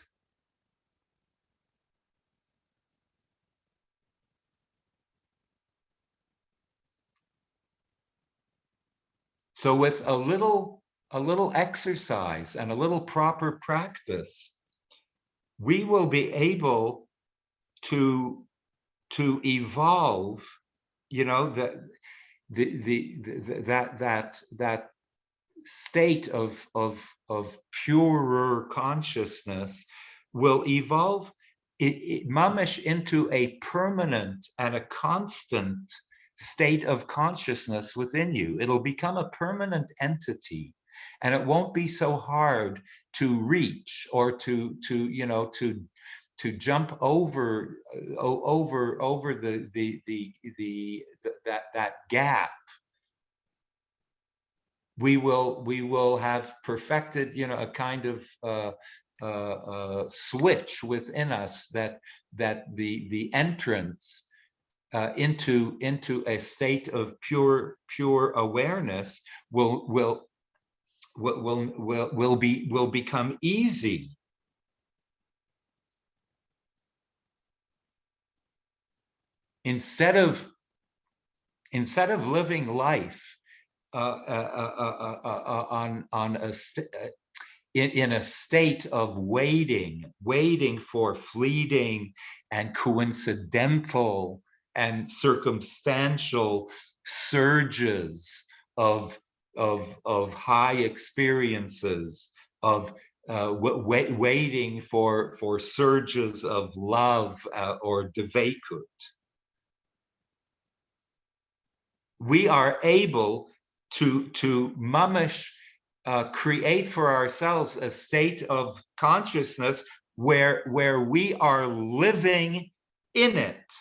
So with a little exercise and a little proper practice, we will be able to evolve, that state of purer consciousness will evolve it mamish into a permanent and a constant state of consciousness within you. It'll become a permanent entity, and it won't be so hard to reach or to jump over that gap. We will have perfected, a kind of switch within us that the entrance into a state of pure awareness will become easy. Instead of living life in a state of waiting for fleeting and coincidental and circumstantial surges of high experiences, of waiting for surges of love or devekut. We are able to mamish create for ourselves a state of consciousness where we are living in it,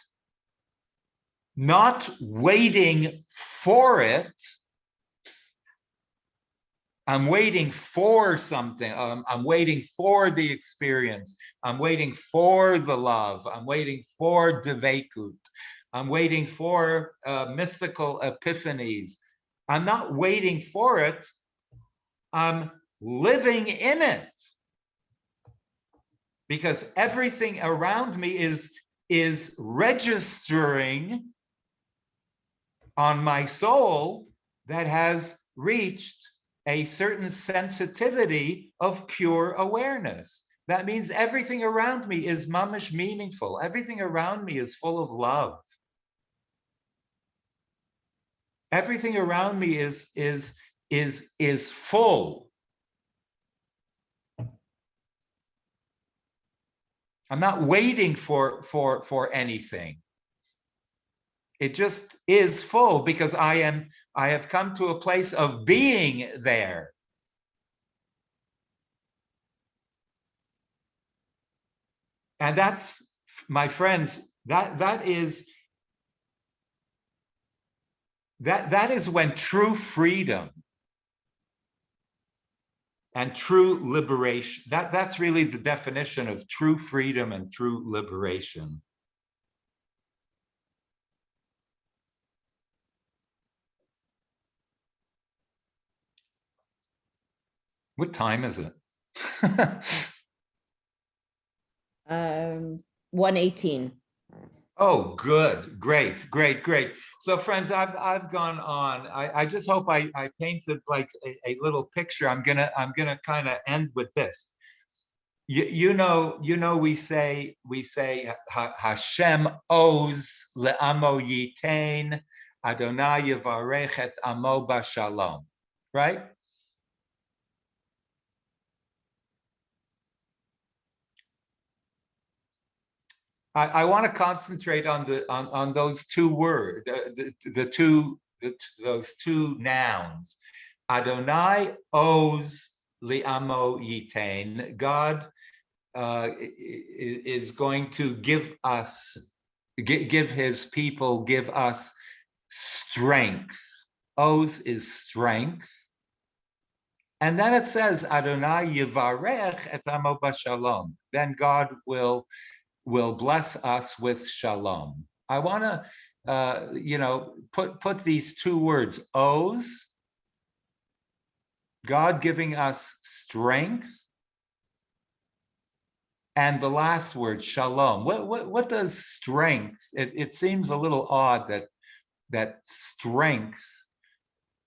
not waiting for it. I'm waiting for something. I'm waiting for the experience. I'm waiting for the love. I'm waiting for devekut. I'm waiting for mystical epiphanies. I'm not waiting for it. I'm living in it. Because everything around me is registering on my soul that has reached a certain sensitivity of pure awareness. That means everything around me is mamish meaningful. Everything around me is full of love. Everything around me is full. I'm not waiting for anything. It just is full because I have come to a place of being there. And that's, my friends, that is when true freedom and true liberation, that's really the definition of true freedom and true liberation. What time is it? 1:18. Oh, good, great. So friends, I've gone on. I just hope I painted like a little picture. I'm gonna kind of end with this. You know, we say Hashem oz le'amo yitain, Adonai yivarech et amo b'shalom, right? I want to concentrate on those two words, those two nouns. Adonai oz li'amo yitain. God is going to give us, give his people, give us strength. Oz is strength. And then it says, Adonai yivarech et amo b'shalom. Then God will bless us with shalom. I want to, put these two words, Oz, God giving us strength, and the last word, shalom. What does strength? It seems a little odd that strength,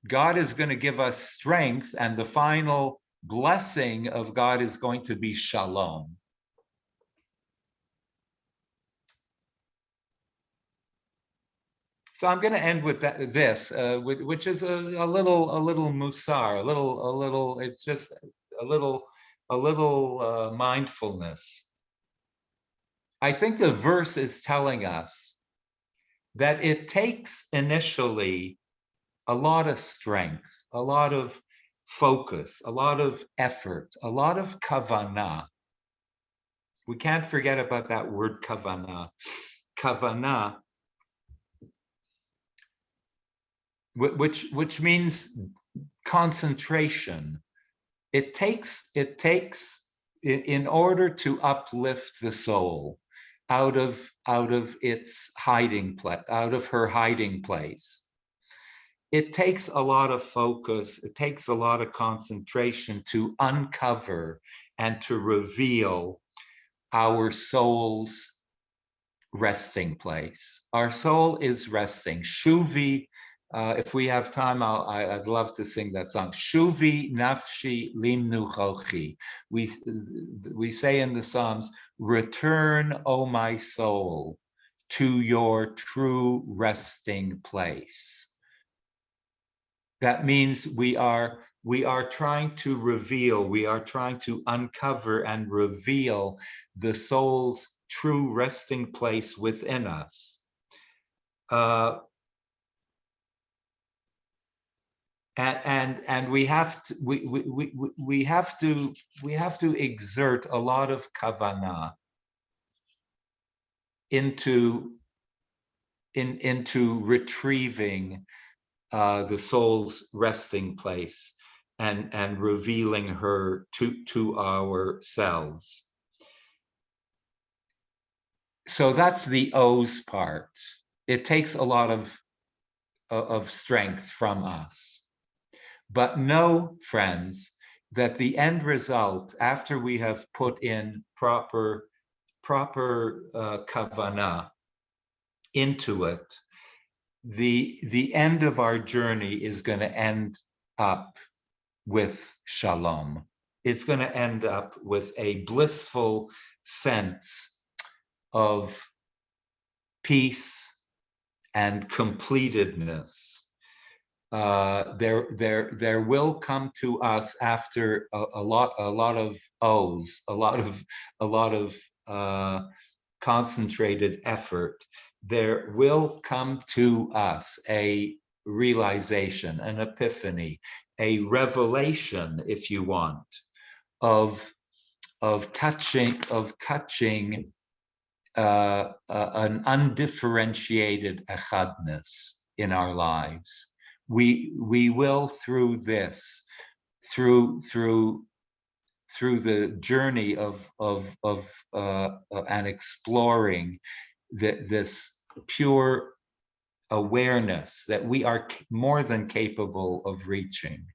God is going to give us strength, and the final blessing of God is going to be shalom. So I'm going to end with this, which is a little musar, a little. It's just a little mindfulness. I think the verse is telling us that it takes initially a lot of strength, a lot of focus, a lot of effort, a lot of kavanah. We can't forget about that word kavanah. Kavanah, which means concentration. It takes in order to uplift the soul out of its hiding place, out of her hiding place. It takes a lot of focus, it takes a lot of concentration to uncover and to reveal our soul's resting place. Our soul is resting. Shuvi, if we have time, I'd love to sing that song. Shuvi nafshi limnuchochi. We say in the Psalms, return, O my soul, to your true resting place. That means we are trying to reveal, we are trying to uncover and reveal the soul's true resting place within us. And we have to exert a lot of kavanah into retrieving the soul's resting place and revealing her to ourselves. So that's the O's part. It takes a lot of strength from us. But know, friends, that the end result, after we have put in proper kavanah into it, the end of our journey is going to end up with shalom. It's going to end up with a blissful sense of peace and completedness. There will come to us after a lot of O's, a lot of concentrated effort. There will come to us a realization, an epiphany, a revelation, if you want, of touching an undifferentiated echadness in our lives. We will through this, through the journey of and exploring this pure awareness that we are more than capable of reaching.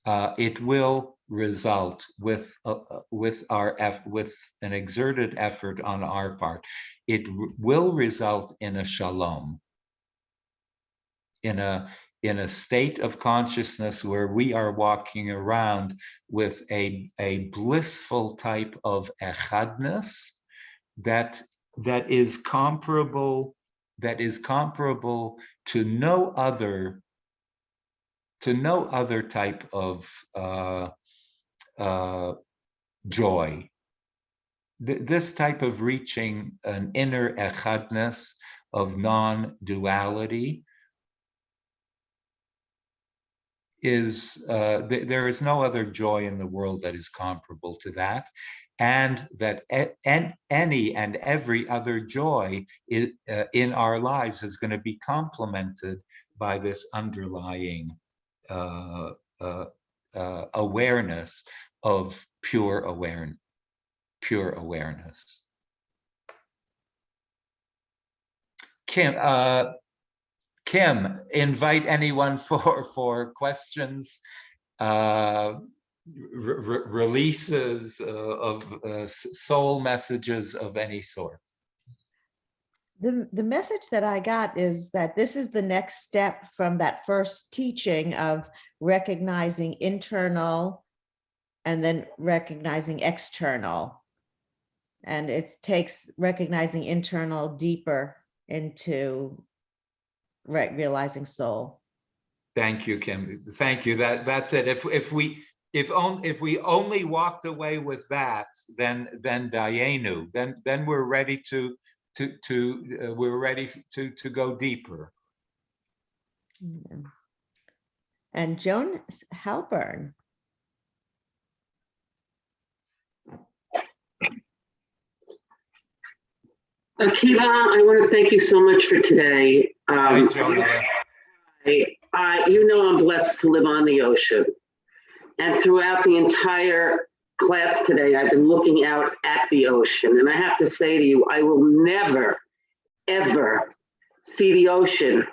It will result with an exerted effort on our part. It will result in a shalom, in a state of consciousness where we are walking around with a blissful type of echadness that is comparable to no other type of joy. This type of reaching an inner echadness of non-duality is there is no other joy in the world that is comparable to that, and that any and every other joy in our lives is going to be complemented by this underlying awareness of pure awareness. Kim, invite anyone for questions, releases of soul messages of any sort. The message that I got is that this is the next step from that first teaching of recognizing internal and then recognizing external. And it takes recognizing internal deeper into realizing soul. Thank you, Kim. Thank you. That's it. If we only walked away with that, then Dayenu, then we're ready to go deeper. And Joan Halpern. Akiva, I want to thank you so much for today. Hi, Jonah. You know I'm blessed to live on the ocean. And throughout the entire class today, I've been looking out at the ocean. And I have to say to you, I will never, ever see the ocean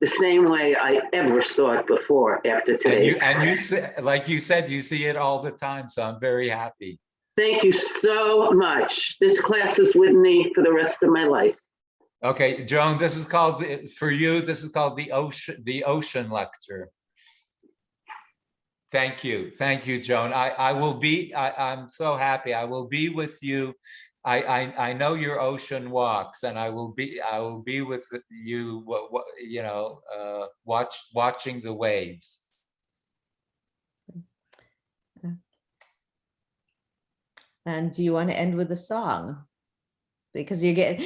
the same way I ever saw it before after today's class. Like you said, you see it all the time. So I'm very happy. Thank you so much. This class is with me for the rest of my life. Okay, Joan, this is called, for you, this is called the ocean lecture. Thank you, Joan. I'm so happy. I will be with you. I know your ocean walks, and I will be with you. Watching the waves. And do you want to end with a song? Because you get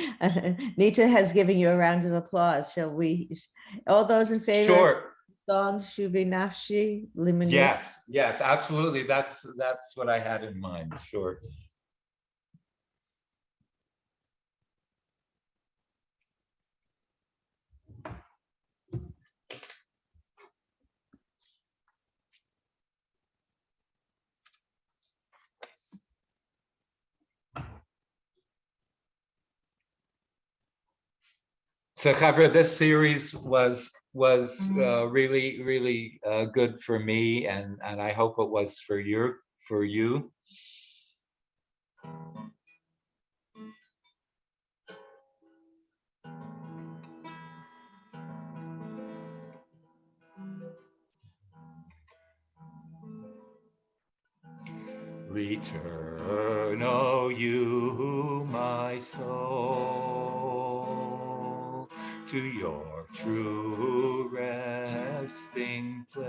Nita has given you a round of applause. Shall we? All those in favor? Sure. Song Shubi Nafshi Limani. Yes, absolutely. That's what I had in mind. Sure. So, Chavra, this series was really good for me, and I hope it was for you. Return, O you, my soul, to your true resting place.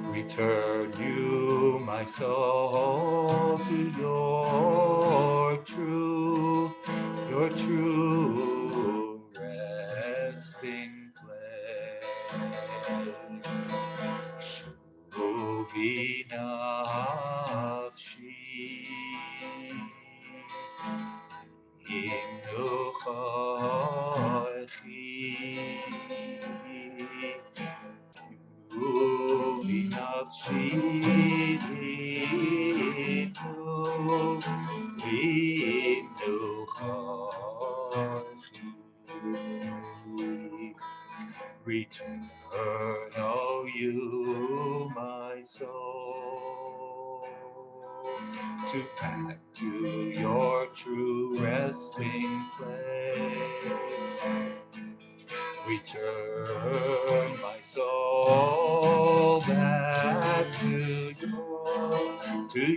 Return, you, my soul, to your true resting place. Shuvi nafshi Return, O you, my soul, back to your true resting place. Return, my soul, back to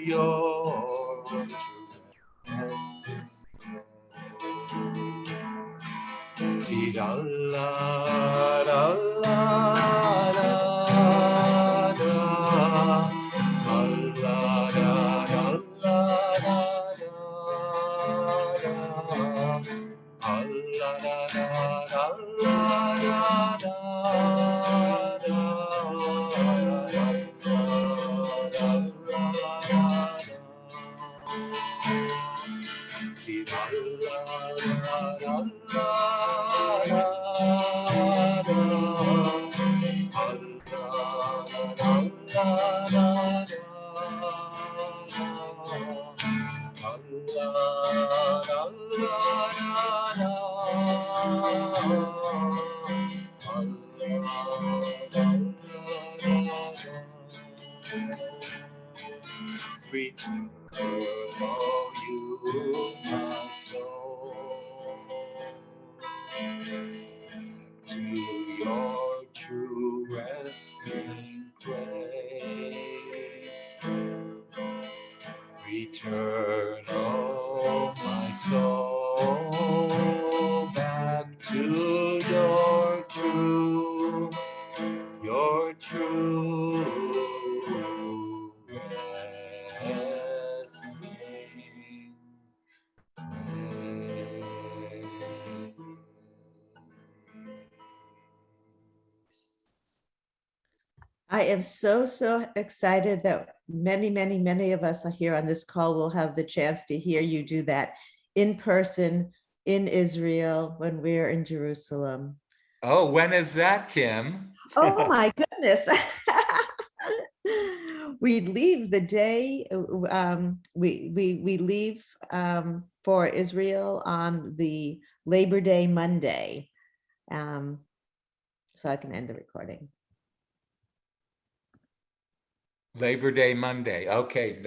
your true resting place. Return, O you, my soul, to your true resting place. Return, O my soul, back to your true resting I am so excited that many of us are here on this call will have the chance to hear you do that in person in Israel when we're in Jerusalem. Oh, when is that, Kim? Oh my goodness. We leave the day, we leave for Israel on the Labor Day Monday. So I can end the recording. Labor Day Monday. Okay.